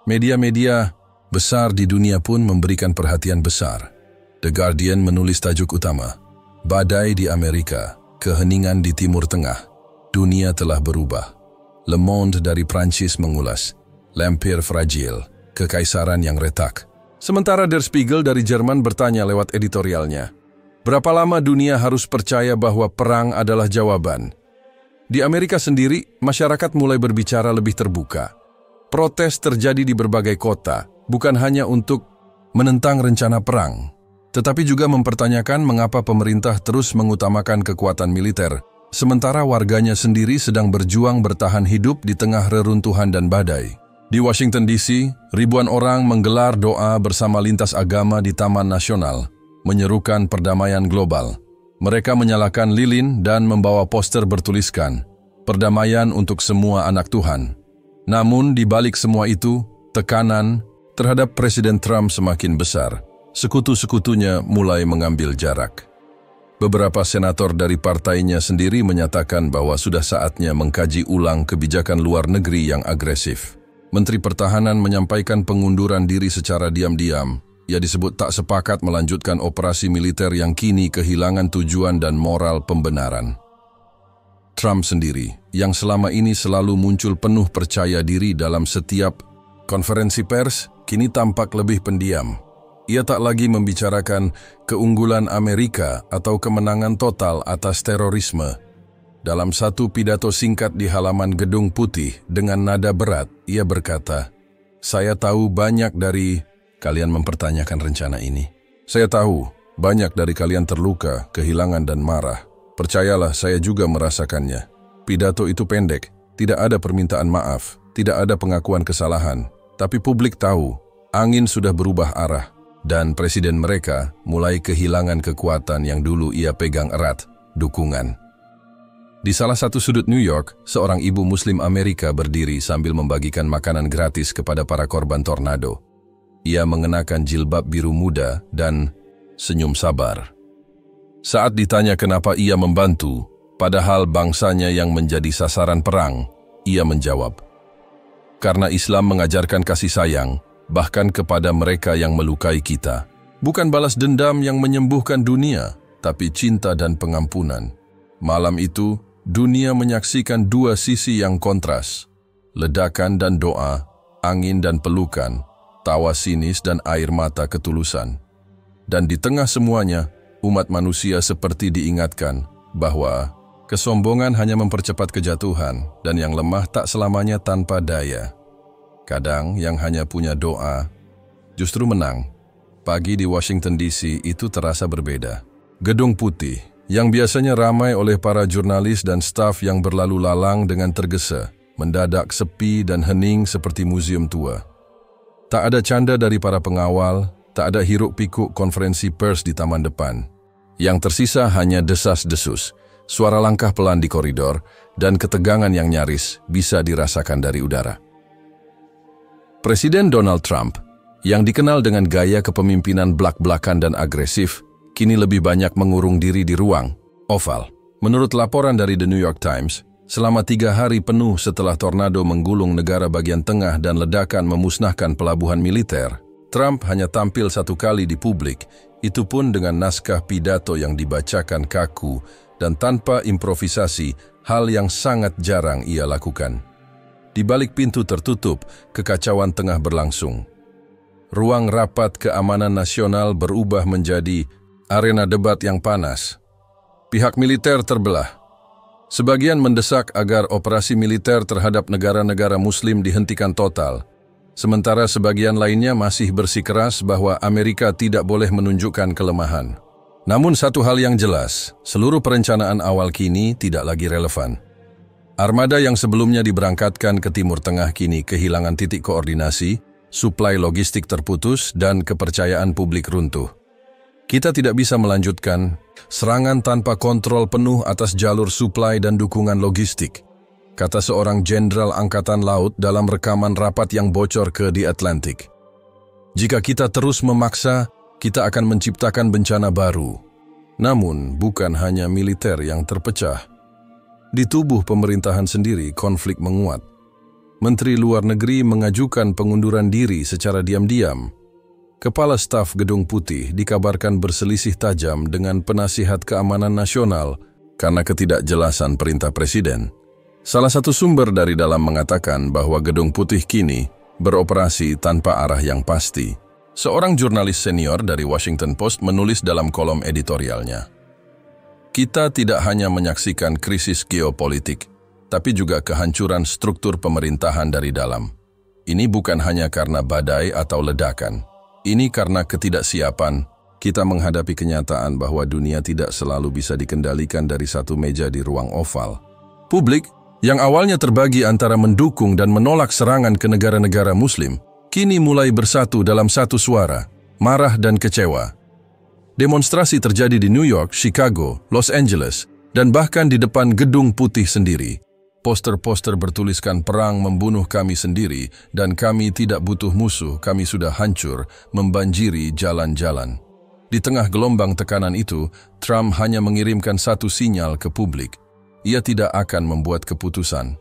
Media-media besar di dunia pun memberikan perhatian besar. The Guardian menulis tajuk utama, "Badai di Amerika, keheningan di Timur Tengah, dunia telah berubah." Le Monde dari Prancis mengulas, "L'Empire fragile, kekaisaran yang retak." Sementara Der Spiegel dari Jerman bertanya lewat editorialnya, "Berapa lama dunia harus percaya bahwa perang adalah jawaban?" Di Amerika sendiri, masyarakat mulai berbicara lebih terbuka. Protes terjadi di berbagai kota, bukan hanya untuk menentang rencana perang, tetapi juga mempertanyakan mengapa pemerintah terus mengutamakan kekuatan militer, sementara warganya sendiri sedang berjuang bertahan hidup di tengah reruntuhan dan badai. Di Washington DC, ribuan orang menggelar doa bersama lintas agama di Taman Nasional, menyerukan perdamaian global. Mereka menyalakan lilin dan membawa poster bertuliskan, "Perdamaian untuk semua anak Tuhan." Namun di balik semua itu, tekanan terhadap Presiden Trump semakin besar. Sekutu-sekutunya mulai mengambil jarak. Beberapa senator dari partainya sendiri menyatakan bahwa sudah saatnya mengkaji ulang kebijakan luar negeri yang agresif. Menteri Pertahanan menyampaikan pengunduran diri secara diam-diam. Ia disebut tak sepakat melanjutkan operasi militer yang kini kehilangan tujuan dan moral pembenaran. Trump sendiri, yang selama ini selalu muncul penuh percaya diri dalam setiap konferensi pers, kini tampak lebih pendiam. Ia tak lagi membicarakan keunggulan Amerika atau kemenangan total atas terorisme. Dalam satu pidato singkat di halaman Gedung Putih dengan nada berat, ia berkata, "Saya tahu banyak dari kalian mempertanyakan rencana ini. Saya tahu banyak dari kalian terluka, kehilangan dan marah. Percayalah, saya juga merasakannya." Pidato itu pendek, tidak ada permintaan maaf, tidak ada pengakuan kesalahan. Tapi publik tahu, angin sudah berubah arah, dan presiden mereka mulai kehilangan kekuatan yang dulu ia pegang erat, dukungan. Di salah satu sudut New York, seorang ibu Muslim Amerika berdiri sambil membagikan makanan gratis kepada para korban tornado. Ia mengenakan jilbab biru muda dan senyum sabar. Saat ditanya kenapa ia membantu, padahal bangsanya yang menjadi sasaran perang, ia menjawab, "Karena Islam mengajarkan kasih sayang, bahkan kepada mereka yang melukai kita. Bukan balas dendam yang menyembuhkan dunia, tapi cinta dan pengampunan." Malam itu, dunia menyaksikan dua sisi yang kontras, ledakan dan doa, angin dan pelukan, tawa sinis dan air mata ketulusan. Dan di tengah semuanya, umat manusia seperti diingatkan bahwa kesombongan hanya mempercepat kejatuhan dan yang lemah tak selamanya tanpa daya. Kadang yang hanya punya doa justru menang. Pagi di Washington DC itu terasa berbeda. Gedung Putih, yang biasanya ramai oleh para jurnalis dan staf yang berlalu lalang dengan tergesa, mendadak sepi dan hening seperti museum tua. Tak ada canda dari para pengawal, tak ada hiruk-pikuk konferensi pers di taman depan. Yang tersisa hanya desas-desus, suara langkah pelan di koridor, dan ketegangan yang nyaris bisa dirasakan dari udara. Presiden Donald Trump, yang dikenal dengan gaya kepemimpinan blak-blakan dan agresif, kini lebih banyak mengurung diri di ruang oval. Menurut laporan dari The New York Times, selama 3 hari penuh setelah tornado menggulung negara bagian tengah dan ledakan memusnahkan pelabuhan militer, Trump hanya tampil 1 kali di publik, itu pun dengan naskah pidato yang dibacakan kaku dan tanpa improvisasi, hal yang sangat jarang ia lakukan. Di balik pintu tertutup, kekacauan tengah berlangsung. Ruang rapat keamanan nasional berubah menjadi arena debat yang panas. Pihak militer terbelah. Sebagian mendesak agar operasi militer terhadap negara-negara Muslim dihentikan total, sementara sebagian lainnya masih bersikeras bahwa Amerika tidak boleh menunjukkan kelemahan. Namun satu hal yang jelas, seluruh perencanaan awal kini tidak lagi relevan. Armada yang sebelumnya diberangkatkan ke Timur Tengah kini kehilangan titik koordinasi, suplai logistik terputus, dan kepercayaan publik runtuh. Kita tidak bisa melanjutkan serangan tanpa kontrol penuh atas jalur suplai dan dukungan logistik, kata seorang jenderal Angkatan Laut dalam rekaman rapat yang bocor ke The Atlantic. Jika kita terus memaksa, kita akan menciptakan bencana baru. Namun, bukan hanya militer yang terpecah. Di tubuh pemerintahan sendiri, konflik menguat. Menteri Luar Negeri mengajukan pengunduran diri secara diam-diam. Kepala Staf Gedung Putih dikabarkan berselisih tajam dengan penasihat keamanan nasional karena ketidakjelasan perintah presiden. Salah satu sumber dari dalam mengatakan bahwa Gedung Putih kini beroperasi tanpa arah yang pasti. Seorang jurnalis senior dari Washington Post menulis dalam kolom editorialnya, "Kita tidak hanya menyaksikan krisis geopolitik, tapi juga kehancuran struktur pemerintahan dari dalam. Ini bukan hanya karena badai atau ledakan. Ini karena ketidaksiapan. Kita menghadapi kenyataan bahwa dunia tidak selalu bisa dikendalikan dari satu meja di ruang oval." Publik, yang awalnya terbagi antara mendukung dan menolak serangan ke negara-negara Muslim, kini mulai bersatu dalam satu suara, marah dan kecewa. Demonstrasi terjadi di New York, Chicago, Los Angeles, dan bahkan di depan Gedung Putih sendiri. Poster-poster bertuliskan perang membunuh kami sendiri dan kami tidak butuh musuh, kami sudah hancur, membanjiri jalan-jalan. Di tengah gelombang tekanan itu, Trump hanya mengirimkan satu sinyal ke publik. Ia tidak akan membuat keputusan.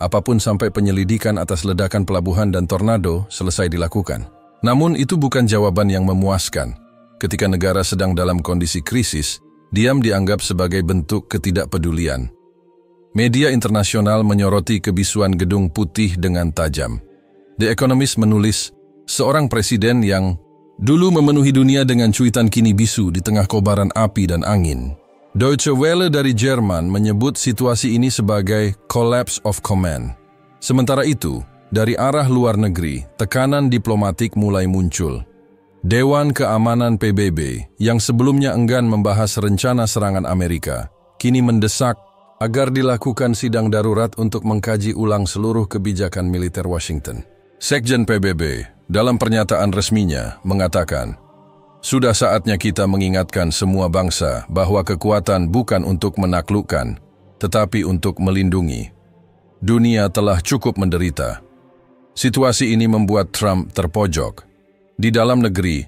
Apapun sampai penyelidikan atas ledakan pelabuhan dan tornado selesai dilakukan. Namun itu bukan jawaban yang memuaskan. Ketika negara sedang dalam kondisi krisis, diam dianggap sebagai bentuk ketidakpedulian. Media internasional menyoroti kebisuan Gedung Putih dengan tajam. The Economist menulis, seorang presiden yang dulu memenuhi dunia dengan cuitan kini bisu di tengah kobaran api dan angin. Deutsche Welle dari Jerman menyebut situasi ini sebagai collapse of command. Sementara itu, dari arah luar negeri, tekanan diplomatik mulai muncul. Dewan Keamanan PBB, yang sebelumnya enggan membahas rencana serangan Amerika, kini mendesak agar dilakukan sidang darurat untuk mengkaji ulang seluruh kebijakan militer Washington. Sekjen PBB, dalam pernyataan resminya, mengatakan, "Sudah saatnya kita mengingatkan semua bangsa bahwa kekuatan bukan untuk menaklukkan, tetapi untuk melindungi. Dunia telah cukup menderita. Situasi ini membuat Trump terpojok. Di dalam negeri,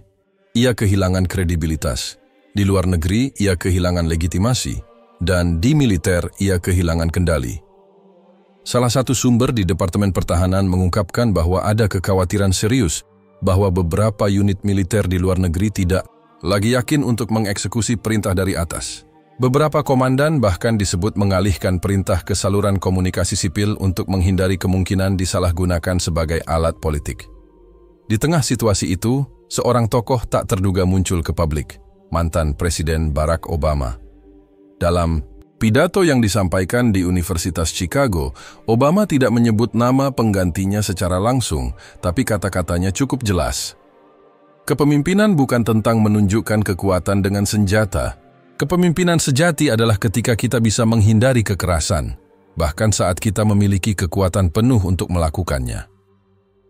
ia kehilangan kredibilitas. Di luar negeri, ia kehilangan legitimasi. Dan di militer, ia kehilangan kendali. Salah satu sumber di Departemen Pertahanan mengungkapkan bahwa ada kekhawatiran serius bahwa beberapa unit militer di luar negeri tidak lagi yakin untuk mengeksekusi perintah dari atas. Beberapa komandan bahkan disebut mengalihkan perintah ke saluran komunikasi sipil untuk menghindari kemungkinan disalahgunakan sebagai alat politik. Di tengah situasi itu, seorang tokoh tak terduga muncul ke publik, mantan Presiden Barack Obama. Dalam pidato yang disampaikan di Universitas Chicago, Obama tidak menyebut nama penggantinya secara langsung, tapi kata-katanya cukup jelas. Kepemimpinan bukan tentang menunjukkan kekuatan dengan senjata. Kepemimpinan sejati adalah ketika kita bisa menghindari kekerasan, bahkan saat kita memiliki kekuatan penuh untuk melakukannya.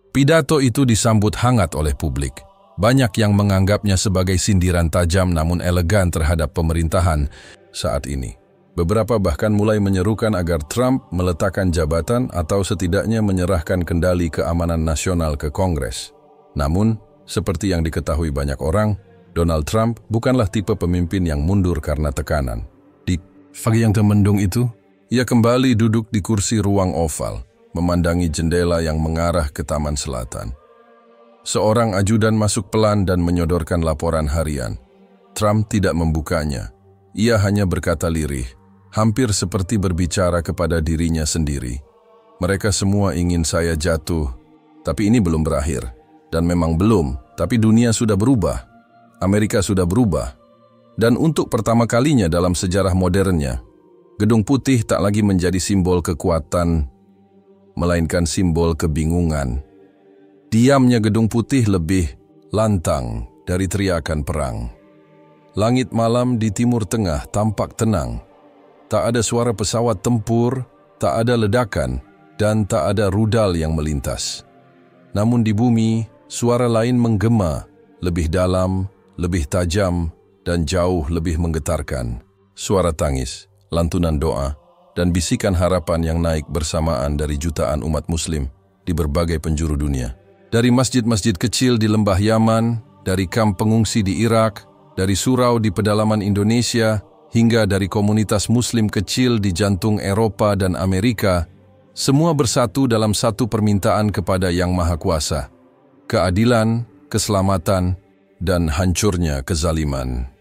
Pidato itu disambut hangat oleh publik. Banyak yang menganggapnya sebagai sindiran tajam namun elegan terhadap pemerintahan saat ini. Beberapa bahkan mulai menyerukan agar Trump meletakkan jabatan atau setidaknya menyerahkan kendali keamanan nasional ke Kongres. Namun, seperti yang diketahui banyak orang, Donald Trump bukanlah tipe pemimpin yang mundur karena tekanan. Di pagi yang temendung itu, ia kembali duduk di kursi ruang oval, memandangi jendela yang mengarah ke Taman Selatan. Seorang ajudan masuk pelan dan menyodorkan laporan harian. Trump tidak membukanya. Ia hanya berkata lirih, hampir seperti berbicara kepada dirinya sendiri. Mereka semua ingin saya jatuh, tapi ini belum berakhir. Dan memang belum, tapi dunia sudah berubah. Amerika sudah berubah. Dan untuk pertama kalinya dalam sejarah modernnya, Gedung Putih tak lagi menjadi simbol kekuatan, melainkan simbol kebingungan. Diamnya Gedung Putih lebih lantang dari teriakan perang. Langit malam di Timur Tengah tampak tenang. Tak ada suara pesawat tempur, tak ada ledakan, dan tak ada rudal yang melintas. Namun di bumi, suara lain menggema, lebih dalam, lebih tajam, dan jauh lebih menggetarkan. Suara tangis, lantunan doa, dan bisikan harapan yang naik bersamaan dari jutaan umat muslim di berbagai penjuru dunia. Dari masjid-masjid kecil di lembah Yaman, dari kamp pengungsi di Irak, dari surau di pedalaman Indonesia, hingga dari komunitas muslim kecil di jantung Eropa dan Amerika, semua bersatu dalam satu permintaan kepada Yang Maha Kuasa. Keadilan, keselamatan, dan hancurnya kezaliman.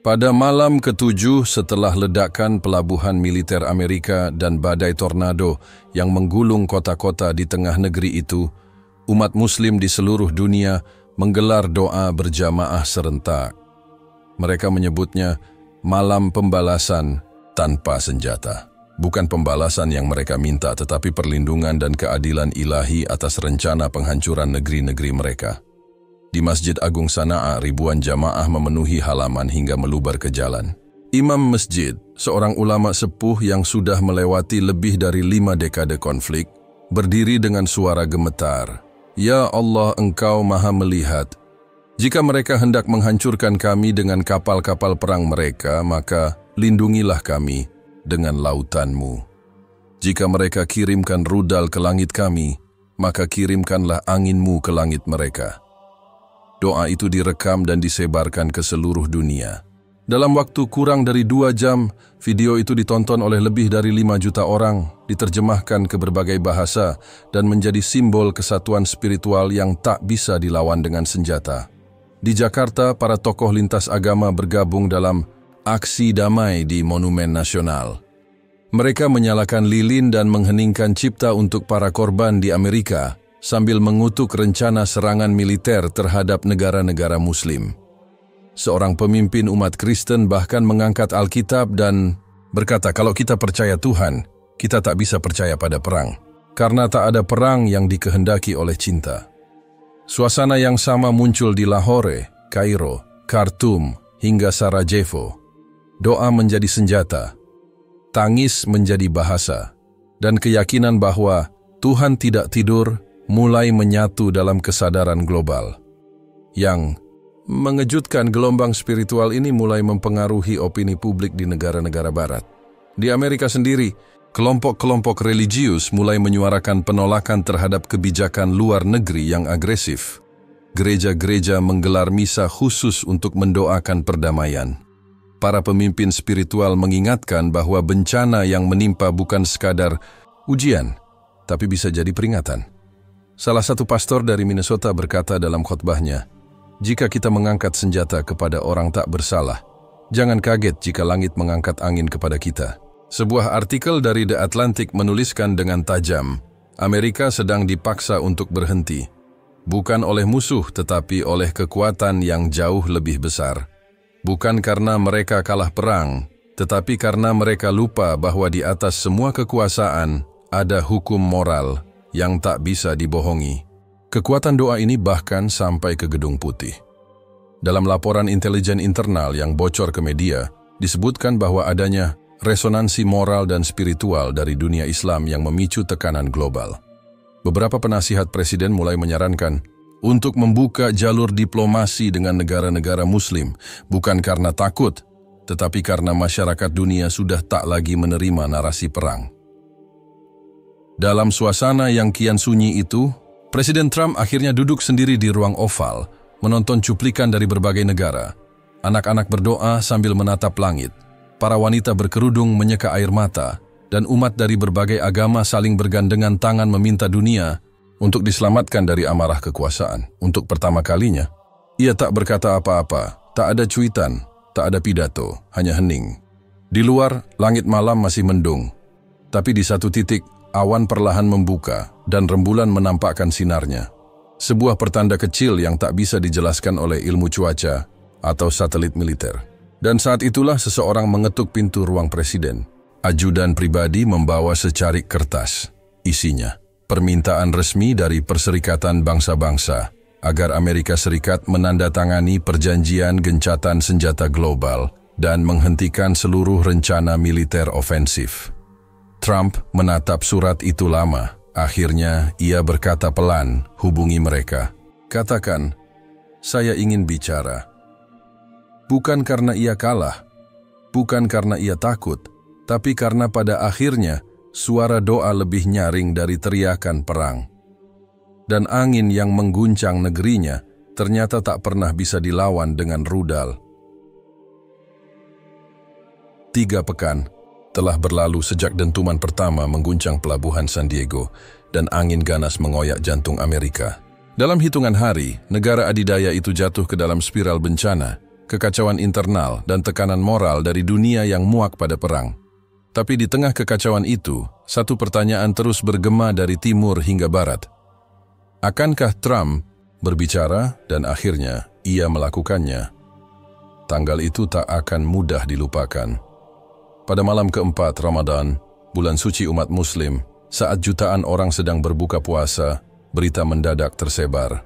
Pada malam ke-7 setelah ledakan pelabuhan militer Amerika dan badai tornado yang menggulung kota-kota di tengah negeri itu, umat muslim di seluruh dunia menggelar doa berjamaah serentak. Mereka menyebutnya malam pembalasan tanpa senjata. Bukan pembalasan yang mereka minta, tetapi perlindungan dan keadilan ilahi atas rencana penghancuran negeri-negeri mereka. Di Masjid Agung Sana'a, ribuan jamaah memenuhi halaman hingga melubar ke jalan. Imam masjid, seorang ulama sepuh yang sudah melewati lebih dari 5 dekade konflik, berdiri dengan suara gemetar. Ya Allah, Engkau Maha Melihat. Jika mereka hendak menghancurkan kami dengan kapal-kapal perang mereka, maka lindungilah kami dengan lautan-Mu. Jika mereka kirimkan rudal ke langit kami, maka kirimkanlah angin-Mu ke langit mereka. Doa itu direkam dan disebarkan ke seluruh dunia. Dalam waktu kurang dari 2 jam, video itu ditonton oleh lebih dari 5 juta orang, diterjemahkan ke berbagai bahasa, dan menjadi simbol kesatuan spiritual yang tak bisa dilawan dengan senjata. Di Jakarta, para tokoh lintas agama bergabung dalam aksi damai di Monumen Nasional. Mereka menyalakan lilin dan mengheningkan cipta untuk para korban di Amerika, sambil mengutuk rencana serangan militer terhadap negara-negara Muslim. Seorang pemimpin umat Kristen bahkan mengangkat Alkitab dan berkata, kalau kita percaya Tuhan, kita tak bisa percaya pada perang, karena tak ada perang yang dikehendaki oleh cinta. Suasana yang sama muncul di Lahore, Kairo, Khartoum, hingga Sarajevo. Doa menjadi senjata, tangis menjadi bahasa, dan keyakinan bahwa Tuhan tidak tidur mulai menyatu dalam kesadaran global. Yang Mengejutkan, gelombang spiritual ini mulai mempengaruhi opini publik di negara-negara barat. Di Amerika sendiri, kelompok-kelompok religius mulai menyuarakan penolakan terhadap kebijakan luar negeri yang agresif. Gereja-gereja menggelar misa khusus untuk mendoakan perdamaian. Para pemimpin spiritual mengingatkan bahwa bencana yang menimpa bukan sekadar ujian, tapi bisa jadi peringatan. Salah satu pastor dari Minnesota berkata dalam khotbahnya, "Jika kita mengangkat senjata kepada orang tak bersalah, jangan kaget jika langit mengangkat angin kepada kita." Sebuah artikel dari The Atlantic menuliskan dengan tajam, Amerika sedang dipaksa untuk berhenti, bukan oleh musuh tetapi oleh kekuatan yang jauh lebih besar. Bukan karena mereka kalah perang, tetapi karena mereka lupa bahwa di atas semua kekuasaan ada hukum moral yang tak bisa dibohongi. Kekuatan doa ini bahkan sampai ke Gedung Putih. Dalam laporan intelijen internal yang bocor ke media, disebutkan bahwa adanya resonansi moral dan spiritual dari dunia Islam yang memicu tekanan global. Beberapa penasihat presiden mulai menyarankan untuk membuka jalur diplomasi dengan negara-negara Muslim, bukan karena takut, tetapi karena masyarakat dunia sudah tak lagi menerima narasi perang. Dalam suasana yang kian sunyi itu, Presiden Trump akhirnya duduk sendiri di ruang oval, menonton cuplikan dari berbagai negara. Anak-anak berdoa sambil menatap langit, para wanita berkerudung menyeka air mata, dan umat dari berbagai agama saling bergandengan tangan meminta dunia untuk diselamatkan dari amarah kekuasaan. Untuk pertama kalinya, ia tak berkata apa-apa, tak ada cuitan, tak ada pidato, hanya hening. Di luar, langit malam masih mendung, tapi di satu titik, awan perlahan membuka dan rembulan menampakkan sinarnya. Sebuah pertanda kecil yang tak bisa dijelaskan oleh ilmu cuaca atau satelit militer. Dan saat itulah seseorang mengetuk pintu ruang presiden. Ajudan pribadi membawa secarik kertas. Isinya, permintaan resmi dari Perserikatan Bangsa-Bangsa agar Amerika Serikat menandatangani perjanjian gencatan senjata global dan menghentikan seluruh rencana militer ofensif. Trump menatap surat itu lama. Akhirnya ia berkata pelan, "Hubungi mereka. Katakan, saya ingin bicara." Bukan karena ia kalah, bukan karena ia takut, tapi karena pada akhirnya suara doa lebih nyaring dari teriakan perang. Dan angin yang mengguncang negerinya ternyata tak pernah bisa dilawan dengan rudal. 3 pekan telah berlalu sejak dentuman pertama mengguncang pelabuhan San Diego dan angin ganas mengoyak jantung Amerika. Dalam hitungan hari, negara adidaya itu jatuh ke dalam spiral bencana, kekacauan internal dan tekanan moral dari dunia yang muak pada perang. Tapi di tengah kekacauan itu, satu pertanyaan terus bergema dari timur hingga barat. Akankah Trump berbicara dan akhirnya ia melakukannya? Tanggal itu tak akan mudah dilupakan. Pada malam keempat Ramadan, bulan suci umat Muslim, saat jutaan orang sedang berbuka puasa, berita mendadak tersebar.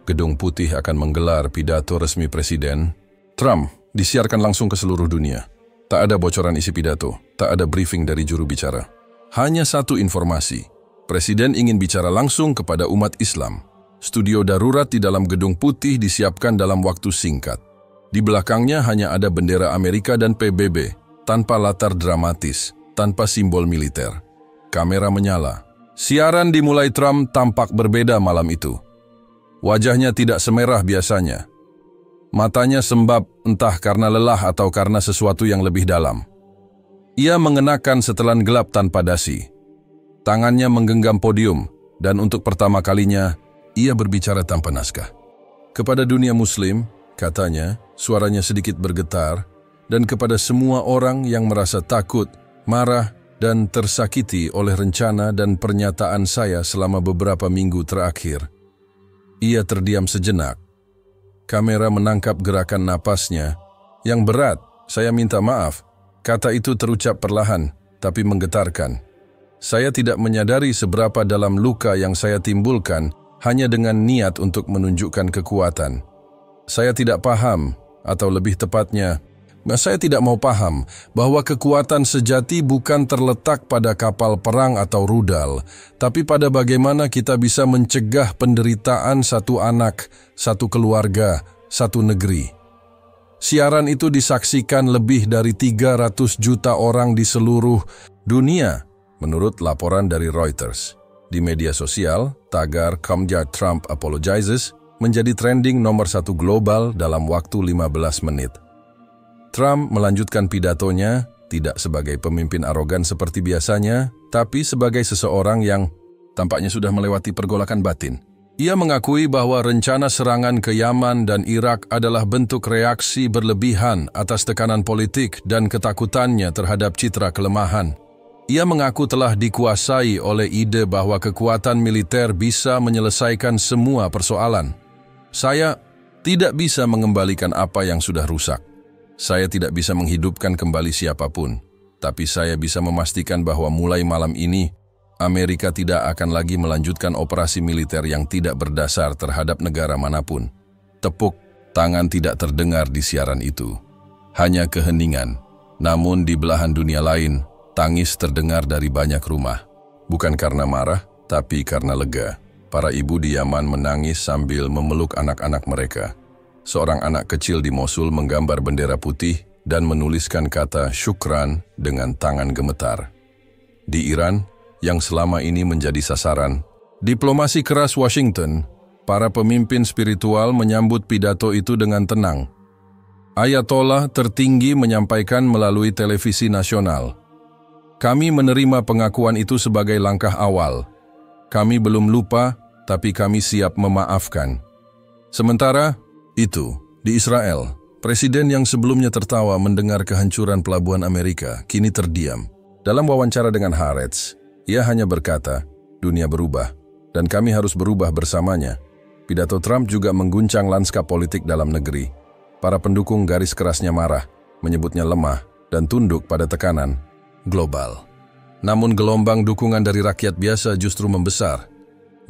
Gedung Putih akan menggelar pidato resmi Presiden. Trump disiarkan langsung ke seluruh dunia. Tak ada bocoran isi pidato, tak ada briefing dari juru bicara. Hanya satu informasi, Presiden ingin bicara langsung kepada umat Islam. Studio darurat di dalam Gedung Putih disiapkan dalam waktu singkat. Di belakangnya hanya ada bendera Amerika dan PBB, tanpa latar dramatis, tanpa simbol militer. Kamera menyala. Siaran dimulai. Trump tampak berbeda malam itu. Wajahnya tidak semerah biasanya. Matanya sembab entah karena lelah atau karena sesuatu yang lebih dalam. Ia mengenakan setelan gelap tanpa dasi. Tangannya menggenggam podium, dan untuk pertama kalinya, ia berbicara tanpa naskah. Kepada dunia Muslim, katanya, suaranya sedikit bergetar, dan kepada semua orang yang merasa takut, marah, dan tersakiti oleh rencana dan pernyataan saya selama beberapa minggu terakhir. Ia terdiam sejenak. Kamera menangkap gerakan napasnya. Yang berat, saya minta maaf. Kata itu terucap perlahan, tapi menggetarkan. Saya tidak menyadari seberapa dalam luka yang saya timbulkan hanya dengan niat untuk menunjukkan kekuatan. Saya tidak paham, atau lebih tepatnya, saya tidak mau paham bahwa kekuatan sejati bukan terletak pada kapal perang atau rudal, tapi pada bagaimana kita bisa mencegah penderitaan satu anak, satu keluarga, satu negeri. Siaran itu disaksikan lebih dari 300 juta orang di seluruh dunia, menurut laporan dari Reuters. Di media sosial, tagar "Kamja Trump Apologizes" menjadi trending nomor 1 global dalam waktu 15 menit. Trump melanjutkan pidatonya tidak sebagai pemimpin arogan seperti biasanya, tapi sebagai seseorang yang tampaknya sudah melewati pergolakan batin. Ia mengakui bahwa rencana serangan ke Yaman dan Irak adalah bentuk reaksi berlebihan atas tekanan politik dan ketakutannya terhadap citra kelemahan. Ia mengaku telah dikuasai oleh ide bahwa kekuatan militer bisa menyelesaikan semua persoalan. Saya tidak bisa mengembalikan apa yang sudah rusak. Saya tidak bisa menghidupkan kembali siapapun, tapi saya bisa memastikan bahwa mulai malam ini, Amerika tidak akan lagi melanjutkan operasi militer yang tidak berdasar terhadap negara manapun. Tepuk tangan tidak terdengar di siaran itu. Hanya keheningan. Namun di belahan dunia lain, tangis terdengar dari banyak rumah. Bukan karena marah, tapi karena lega. Para ibu di Yaman menangis sambil memeluk anak-anak mereka. Seorang anak kecil di Mosul menggambar bendera putih dan menuliskan kata syukran dengan tangan gemetar. Di Iran, yang selama ini menjadi sasaran diplomasi keras Washington, para pemimpin spiritual menyambut pidato itu dengan tenang. Ayatollah tertinggi menyampaikan melalui televisi nasional, "Kami menerima pengakuan itu sebagai langkah awal. Kami belum lupa, tapi kami siap memaafkan." Sementara itu, di Israel, presiden yang sebelumnya tertawa mendengar kehancuran pelabuhan Amerika kini terdiam. Dalam wawancara dengan Haaretz, ia hanya berkata, "Dunia berubah, dan kami harus berubah bersamanya." Pidato Trump juga mengguncang lanskap politik dalam negeri. Para pendukung garis kerasnya marah, menyebutnya lemah, dan tunduk pada tekanan global. Namun gelombang dukungan dari rakyat biasa justru membesar.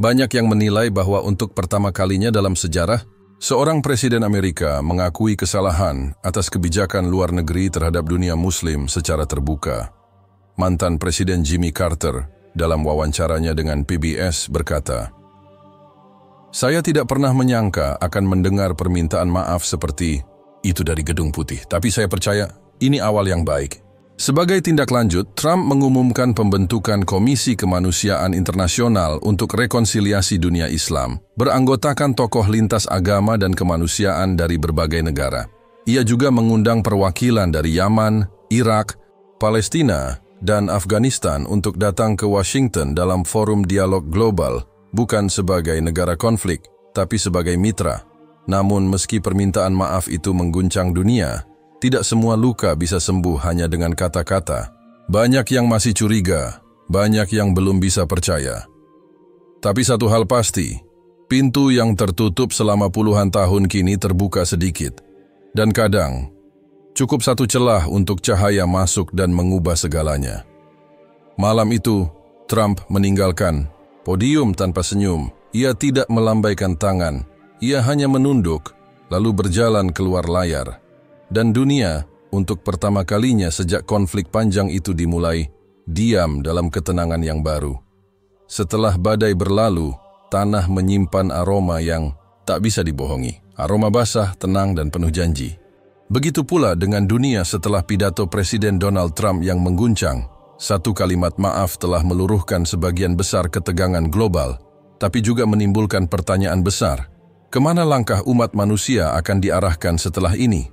Banyak yang menilai bahwa untuk pertama kalinya dalam sejarah, seorang presiden Amerika mengakui kesalahan atas kebijakan luar negeri terhadap dunia Muslim secara terbuka. Mantan Presiden Jimmy Carter dalam wawancaranya dengan PBS berkata, "Saya tidak pernah menyangka akan mendengar permintaan maaf seperti itu dari Gedung Putih, tapi saya percaya ini awal yang baik." Sebagai tindak lanjut, Trump mengumumkan pembentukan Komisi Kemanusiaan Internasional untuk Rekonsiliasi Dunia Islam, beranggotakan tokoh lintas agama dan kemanusiaan dari berbagai negara. Ia juga mengundang perwakilan dari Yaman, Irak, Palestina, dan Afghanistan untuk datang ke Washington dalam forum dialog global, bukan sebagai negara konflik, tapi sebagai mitra. Namun meski permintaan maaf itu mengguncang dunia, tidak semua luka bisa sembuh hanya dengan kata-kata. Banyak yang masih curiga, banyak yang belum bisa percaya. Tapi satu hal pasti, pintu yang tertutup selama puluhan tahun kini terbuka sedikit. Dan kadang, cukup satu celah untuk cahaya masuk dan mengubah segalanya. Malam itu, Trump meninggalkan podium tanpa senyum. Ia tidak melambaikan tangan, ia hanya menunduk, lalu berjalan keluar layar. Dan dunia, untuk pertama kalinya sejak konflik panjang itu dimulai, diam dalam ketenangan yang baru. Setelah badai berlalu, tanah menyimpan aroma yang tak bisa dibohongi. Aroma basah, tenang, dan penuh janji. Begitu pula dengan dunia setelah pidato Presiden Donald Trump yang mengguncang. Satu kalimat maaf telah meluruhkan sebagian besar ketegangan global, tapi juga menimbulkan pertanyaan besar. Kemana langkah umat manusia akan diarahkan setelah ini?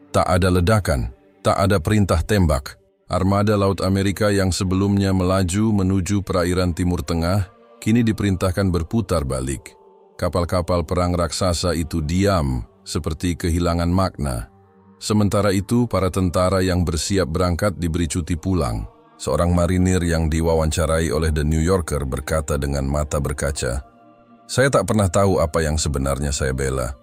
Tak ada ledakan, tak ada perintah tembak. Armada Laut Amerika yang sebelumnya melaju menuju perairan Timur Tengah, kini diperintahkan berputar balik. Kapal-kapal perang raksasa itu diam, seperti kehilangan makna. Sementara itu, para tentara yang bersiap berangkat diberi cuti pulang. Seorang marinir yang diwawancarai oleh The New Yorker berkata dengan mata berkaca, "Saya tak pernah tahu apa yang sebenarnya saya bela.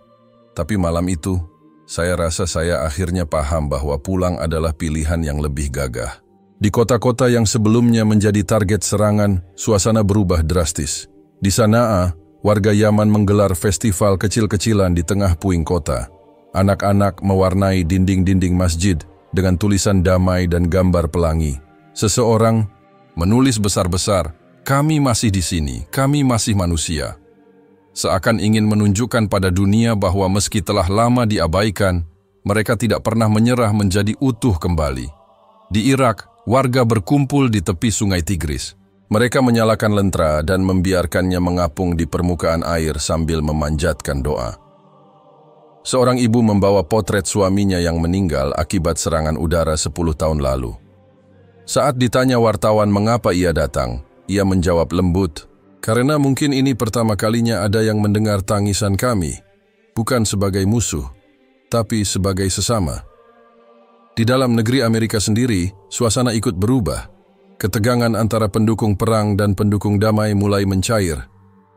Tapi malam itu, saya rasa saya akhirnya paham bahwa pulang adalah pilihan yang lebih gagah." Di kota-kota yang sebelumnya menjadi target serangan, suasana berubah drastis. Di Sanaa, warga Yaman menggelar festival kecil-kecilan di tengah puing kota. Anak-anak mewarnai dinding-dinding masjid dengan tulisan damai dan gambar pelangi. Seseorang menulis besar-besar, "Kami masih di sini, kami masih manusia." seakan ingin menunjukkan pada dunia bahwa meski telah lama diabaikan, mereka tidak pernah menyerah menjadi utuh kembali. Di Irak, warga berkumpul di tepi sungai Tigris. Mereka menyalakan lentera dan membiarkannya mengapung di permukaan air sambil memanjatkan doa. Seorang ibu membawa potret suaminya yang meninggal akibat serangan udara 10 tahun lalu. Saat ditanya wartawan mengapa ia datang, ia menjawab lembut, "Karena mungkin ini pertama kalinya ada yang mendengar tangisan kami, bukan sebagai musuh, tapi sebagai sesama." Di dalam negeri Amerika sendiri, suasana ikut berubah. Ketegangan antara pendukung perang dan pendukung damai mulai mencair.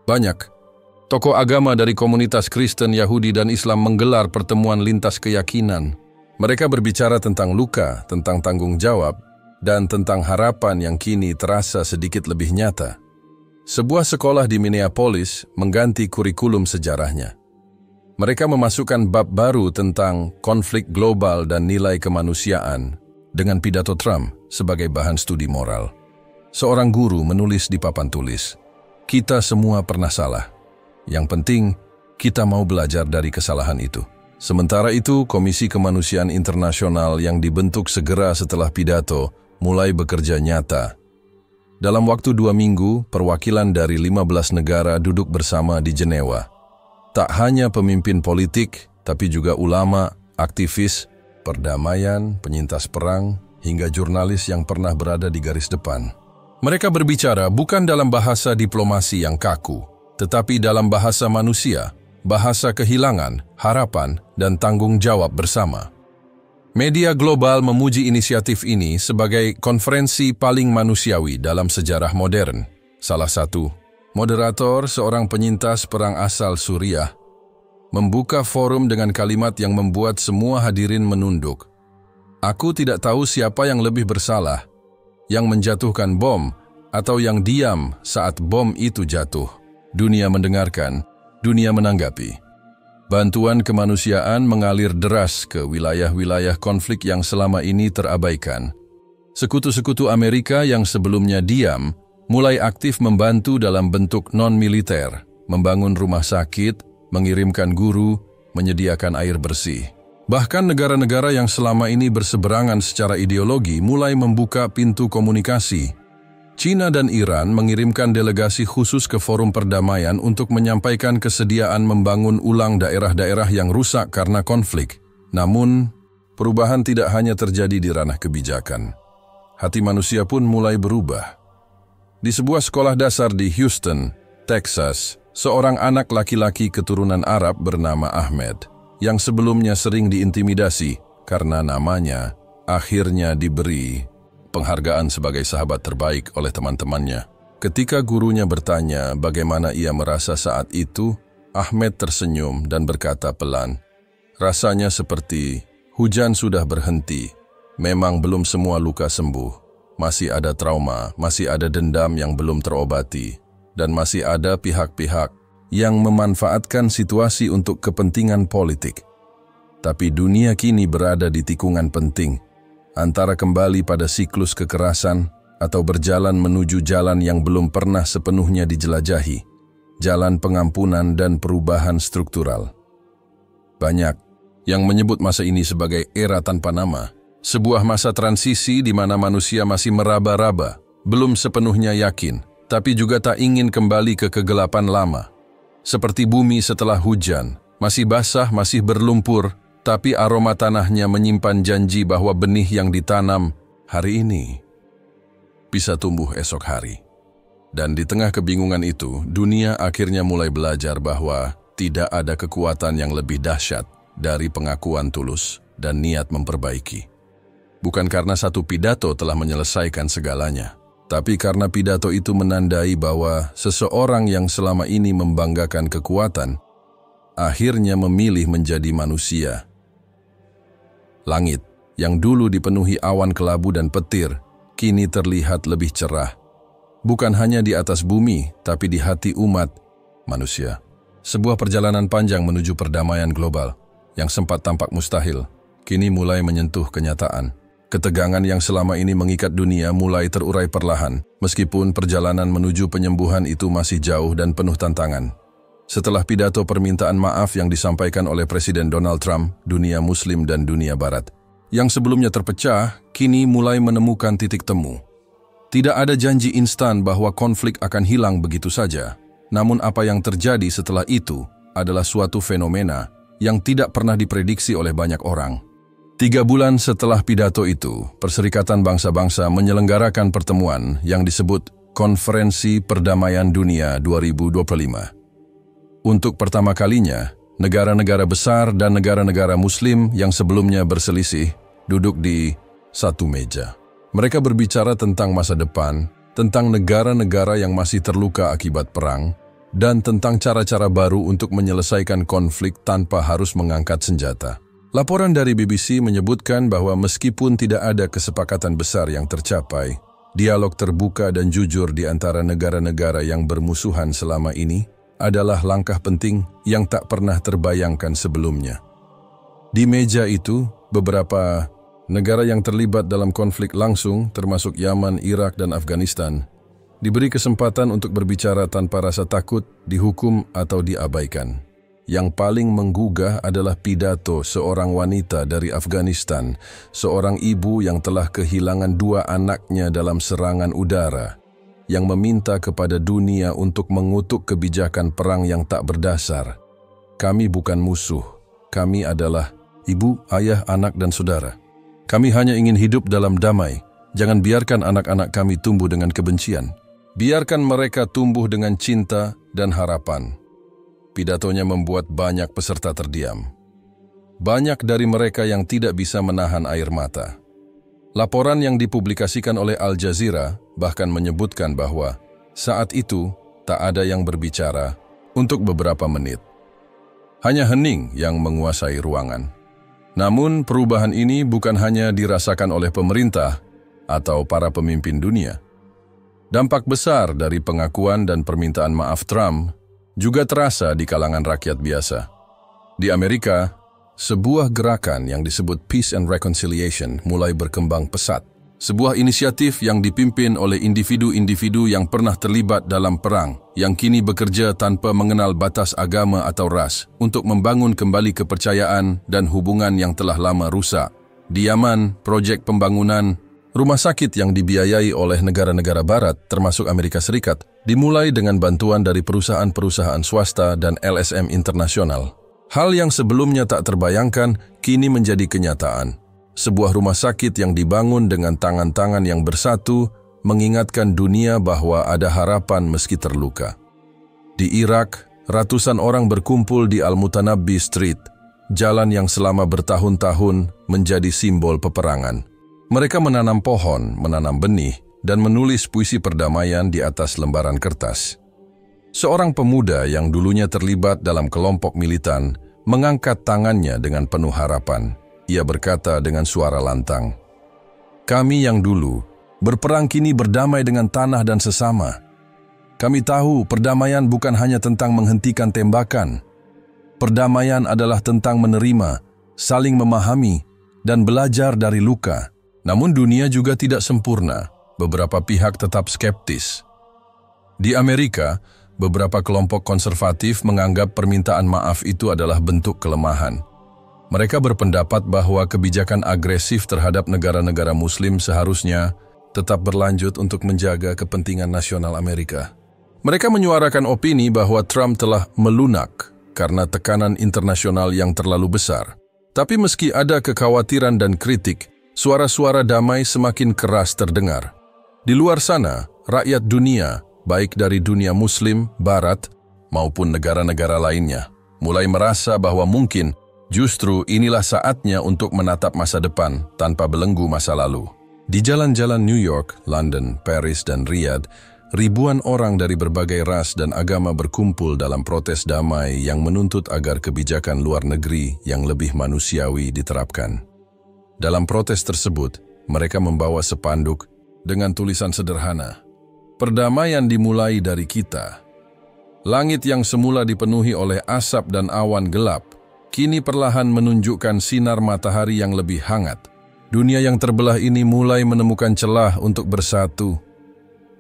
Banyak tokoh agama dari komunitas Kristen, Yahudi, dan Islam menggelar pertemuan lintas keyakinan. Mereka berbicara tentang luka, tentang tanggung jawab, dan tentang harapan yang kini terasa sedikit lebih nyata. Sebuah sekolah di Minneapolis mengganti kurikulum sejarahnya. Mereka memasukkan bab baru tentang konflik global dan nilai kemanusiaan dengan pidato Trump sebagai bahan studi moral. Seorang guru menulis di papan tulis, "Kita semua pernah salah. Yang penting, kita mau belajar dari kesalahan itu." Sementara itu, Komisi Kemanusiaan Internasional yang dibentuk segera setelah pidato mulai bekerja nyata. Dalam waktu 2 minggu, perwakilan dari 15 negara duduk bersama di Jenewa. Tak hanya pemimpin politik, tapi juga ulama, aktivis, perdamaian, penyintas perang, hingga jurnalis yang pernah berada di garis depan. Mereka berbicara bukan dalam bahasa diplomasi yang kaku, tetapi dalam bahasa manusia, bahasa kehilangan, harapan, dan tanggung jawab bersama. Media global memuji inisiatif ini sebagai konferensi paling manusiawi dalam sejarah modern. Salah satu moderator, seorang penyintas perang asal Suriah, membuka forum dengan kalimat yang membuat semua hadirin menunduk. "Aku tidak tahu siapa yang lebih bersalah, yang menjatuhkan bom atau yang diam saat bom itu jatuh." Dunia mendengarkan, dunia menanggapi. Bantuan kemanusiaan mengalir deras ke wilayah-wilayah konflik yang selama ini terabaikan. Sekutu-sekutu Amerika yang sebelumnya diam, mulai aktif membantu dalam bentuk non-militer, membangun rumah sakit, mengirimkan guru, menyediakan air bersih. Bahkan negara-negara yang selama ini berseberangan secara ideologi mulai membuka pintu komunikasi. China dan Iran mengirimkan delegasi khusus ke forum perdamaian untuk menyampaikan kesediaan membangun ulang daerah-daerah yang rusak karena konflik. Namun, perubahan tidak hanya terjadi di ranah kebijakan. Hati manusia pun mulai berubah. Di sebuah sekolah dasar di Houston, Texas, seorang anak laki-laki keturunan Arab bernama Ahmed, yang sebelumnya sering diintimidasi karena namanya, akhirnya diberi penghargaan sebagai sahabat terbaik oleh teman-temannya. Ketika gurunya bertanya bagaimana ia merasa saat itu, Ahmed tersenyum dan berkata pelan, "Rasanya seperti hujan sudah berhenti. Memang belum semua luka sembuh. Masih ada trauma, masih ada dendam yang belum terobati, dan masih ada pihak-pihak yang memanfaatkan situasi untuk kepentingan politik. Tapi dunia kini berada di tikungan penting, antara kembali pada siklus kekerasan atau berjalan menuju jalan yang belum pernah sepenuhnya dijelajahi, jalan pengampunan dan perubahan struktural." Banyak yang menyebut masa ini sebagai era tanpa nama, sebuah masa transisi di mana manusia masih meraba-raba, belum sepenuhnya yakin, tapi juga tak ingin kembali ke kegelapan lama. Seperti bumi setelah hujan, masih basah, masih berlumpur, tapi aroma tanahnya menyimpan janji bahwa benih yang ditanam hari ini bisa tumbuh esok hari. Dan di tengah kebingungan itu, dunia akhirnya mulai belajar bahwa tidak ada kekuatan yang lebih dahsyat dari pengakuan tulus dan niat memperbaiki. Bukan karena satu pidato telah menyelesaikan segalanya, tapi karena pidato itu menandai bahwa seseorang yang selama ini membanggakan kekuatan, akhirnya memilih menjadi manusia. Langit, yang dulu dipenuhi awan kelabu dan petir, kini terlihat lebih cerah. Bukan hanya di atas bumi, tapi di hati umat manusia. Sebuah perjalanan panjang menuju perdamaian global, yang sempat tampak mustahil, kini mulai menyentuh kenyataan. Ketegangan yang selama ini mengikat dunia mulai terurai perlahan, meskipun perjalanan menuju penyembuhan itu masih jauh dan penuh tantangan. Setelah pidato permintaan maaf yang disampaikan oleh Presiden Donald Trump, dunia Muslim dan dunia Barat, yang sebelumnya terpecah, kini mulai menemukan titik temu. Tidak ada janji instan bahwa konflik akan hilang begitu saja. Namun apa yang terjadi setelah itu adalah suatu fenomena yang tidak pernah diprediksi oleh banyak orang. 3 bulan setelah pidato itu, Perserikatan Bangsa-Bangsa menyelenggarakan pertemuan yang disebut Konferensi Perdamaian Dunia 2025. Untuk pertama kalinya, negara-negara besar dan negara-negara Muslim yang sebelumnya berselisih duduk di satu meja. Mereka berbicara tentang masa depan, tentang negara-negara yang masih terluka akibat perang, dan tentang cara-cara baru untuk menyelesaikan konflik tanpa harus mengangkat senjata. Laporan dari BBC menyebutkan bahwa meskipun tidak ada kesepakatan besar yang tercapai, dialog terbuka dan jujur di antara negara-negara yang bermusuhan selama ini adalah langkah penting yang tak pernah terbayangkan sebelumnya. Di meja itu, beberapa negara yang terlibat dalam konflik langsung, termasuk Yaman, Irak, dan Afghanistan, diberi kesempatan untuk berbicara tanpa rasa takut, dihukum, atau diabaikan. Yang paling menggugah adalah pidato seorang wanita dari Afghanistan, seorang ibu yang telah kehilangan 2 anaknya dalam serangan udara, yang meminta kepada dunia untuk mengutuk kebijakan perang yang tak berdasar. Kami bukan musuh, kami adalah ibu, ayah, anak, dan saudara. Kami hanya ingin hidup dalam damai. Jangan biarkan anak-anak kami tumbuh dengan kebencian. Biarkan mereka tumbuh dengan cinta dan harapan. Pidatonya membuat banyak peserta terdiam. Banyak dari mereka yang tidak bisa menahan air mata. Laporan yang dipublikasikan oleh Al Jazeera bahkan menyebutkan bahwa saat itu tak ada yang berbicara untuk beberapa menit. Hanya hening yang menguasai ruangan. Namun perubahan ini bukan hanya dirasakan oleh pemerintah atau para pemimpin dunia. Dampak besar dari pengakuan dan permintaan maaf Trump juga terasa di kalangan rakyat biasa. Di Amerika, sebuah gerakan yang disebut Peace and Reconciliation mulai berkembang pesat. Sebuah inisiatif yang dipimpin oleh individu-individu yang pernah terlibat dalam perang, yang kini bekerja tanpa mengenal batas agama atau ras, untuk membangun kembali kepercayaan dan hubungan yang telah lama rusak. Di Yaman, proyek pembangunan rumah sakit yang dibiayai oleh negara-negara Barat, termasuk Amerika Serikat, dimulai dengan bantuan dari perusahaan-perusahaan swasta dan LSM internasional. Hal yang sebelumnya tak terbayangkan kini menjadi kenyataan. Sebuah rumah sakit yang dibangun dengan tangan-tangan yang bersatu mengingatkan dunia bahwa ada harapan meski terluka. Di Irak, ratusan orang berkumpul di Al-Mutanabbi Street, jalan yang selama bertahun-tahun menjadi simbol peperangan. Mereka menanam pohon, menanam benih, dan menulis puisi perdamaian di atas lembaran kertas. Seorang pemuda yang dulunya terlibat dalam kelompok militan mengangkat tangannya dengan penuh harapan. Ia berkata dengan suara lantang, "Kami yang dulu berperang kini berdamai dengan tanah dan sesama. Kami tahu perdamaian bukan hanya tentang menghentikan tembakan. Perdamaian adalah tentang menerima, saling memahami, dan belajar dari luka." Namun dunia juga tidak sempurna. Beberapa pihak tetap skeptis. Di Amerika, beberapa kelompok konservatif menganggap permintaan maaf itu adalah bentuk kelemahan. Mereka berpendapat bahwa kebijakan agresif terhadap negara-negara Muslim seharusnya tetap berlanjut untuk menjaga kepentingan nasional Amerika. Mereka menyuarakan opini bahwa Trump telah melunak karena tekanan internasional yang terlalu besar. Tapi meski ada kekhawatiran dan kritik, suara-suara damai semakin keras terdengar. Di luar sana, rakyat dunia, baik dari dunia Muslim, Barat, maupun negara-negara lainnya, mulai merasa bahwa mungkin justru inilah saatnya untuk menatap masa depan tanpa belenggu masa lalu. Di jalan-jalan New York, London, Paris, dan Riyadh, ribuan orang dari berbagai ras dan agama berkumpul dalam protes damai yang menuntut agar kebijakan luar negeri yang lebih manusiawi diterapkan. Dalam protes tersebut, mereka membawa spanduk dengan tulisan sederhana, "Perdamaian dimulai dari kita." Langit yang semula dipenuhi oleh asap dan awan gelap, kini perlahan menunjukkan sinar matahari yang lebih hangat. Dunia yang terbelah ini mulai menemukan celah untuk bersatu,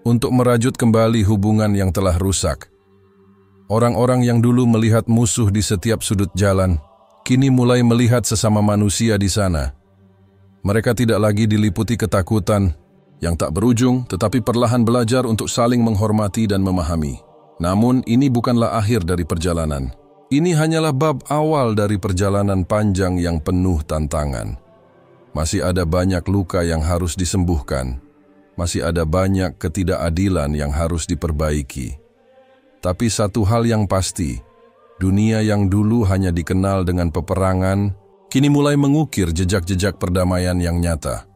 untuk merajut kembali hubungan yang telah rusak. Orang-orang yang dulu melihat musuh di setiap sudut jalan, kini mulai melihat sesama manusia di sana. Mereka tidak lagi diliputi ketakutan yang tak berujung, tetapi perlahan belajar untuk saling menghormati dan memahami. Namun, ini bukanlah akhir dari perjalanan. Ini hanyalah bab awal dari perjalanan panjang yang penuh tantangan. Masih ada banyak luka yang harus disembuhkan. Masih ada banyak ketidakadilan yang harus diperbaiki. Tapi satu hal yang pasti, dunia yang dulu hanya dikenal dengan peperangan, kini mulai mengukir jejak-jejak perdamaian yang nyata.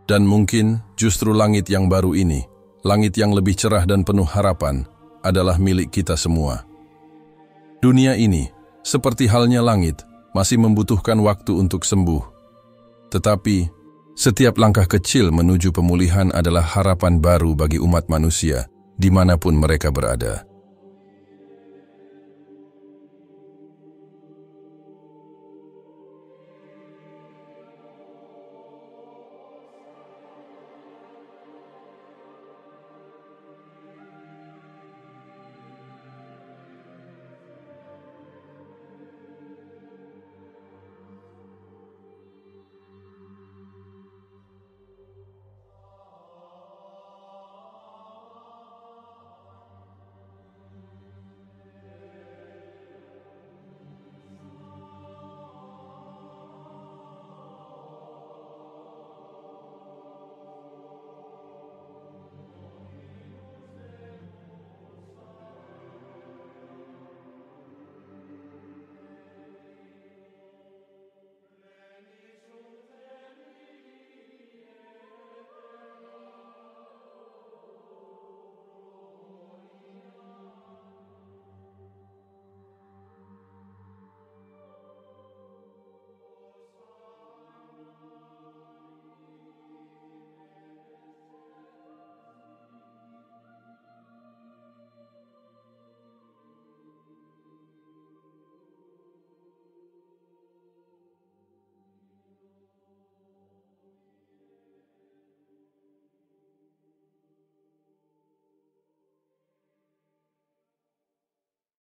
Dan mungkin justru langit yang baru ini, langit yang lebih cerah dan penuh harapan, adalah milik kita semua. Dunia ini, seperti halnya langit, masih membutuhkan waktu untuk sembuh. Tetapi, setiap langkah kecil menuju pemulihan adalah harapan baru bagi umat manusia, dimanapun mereka berada.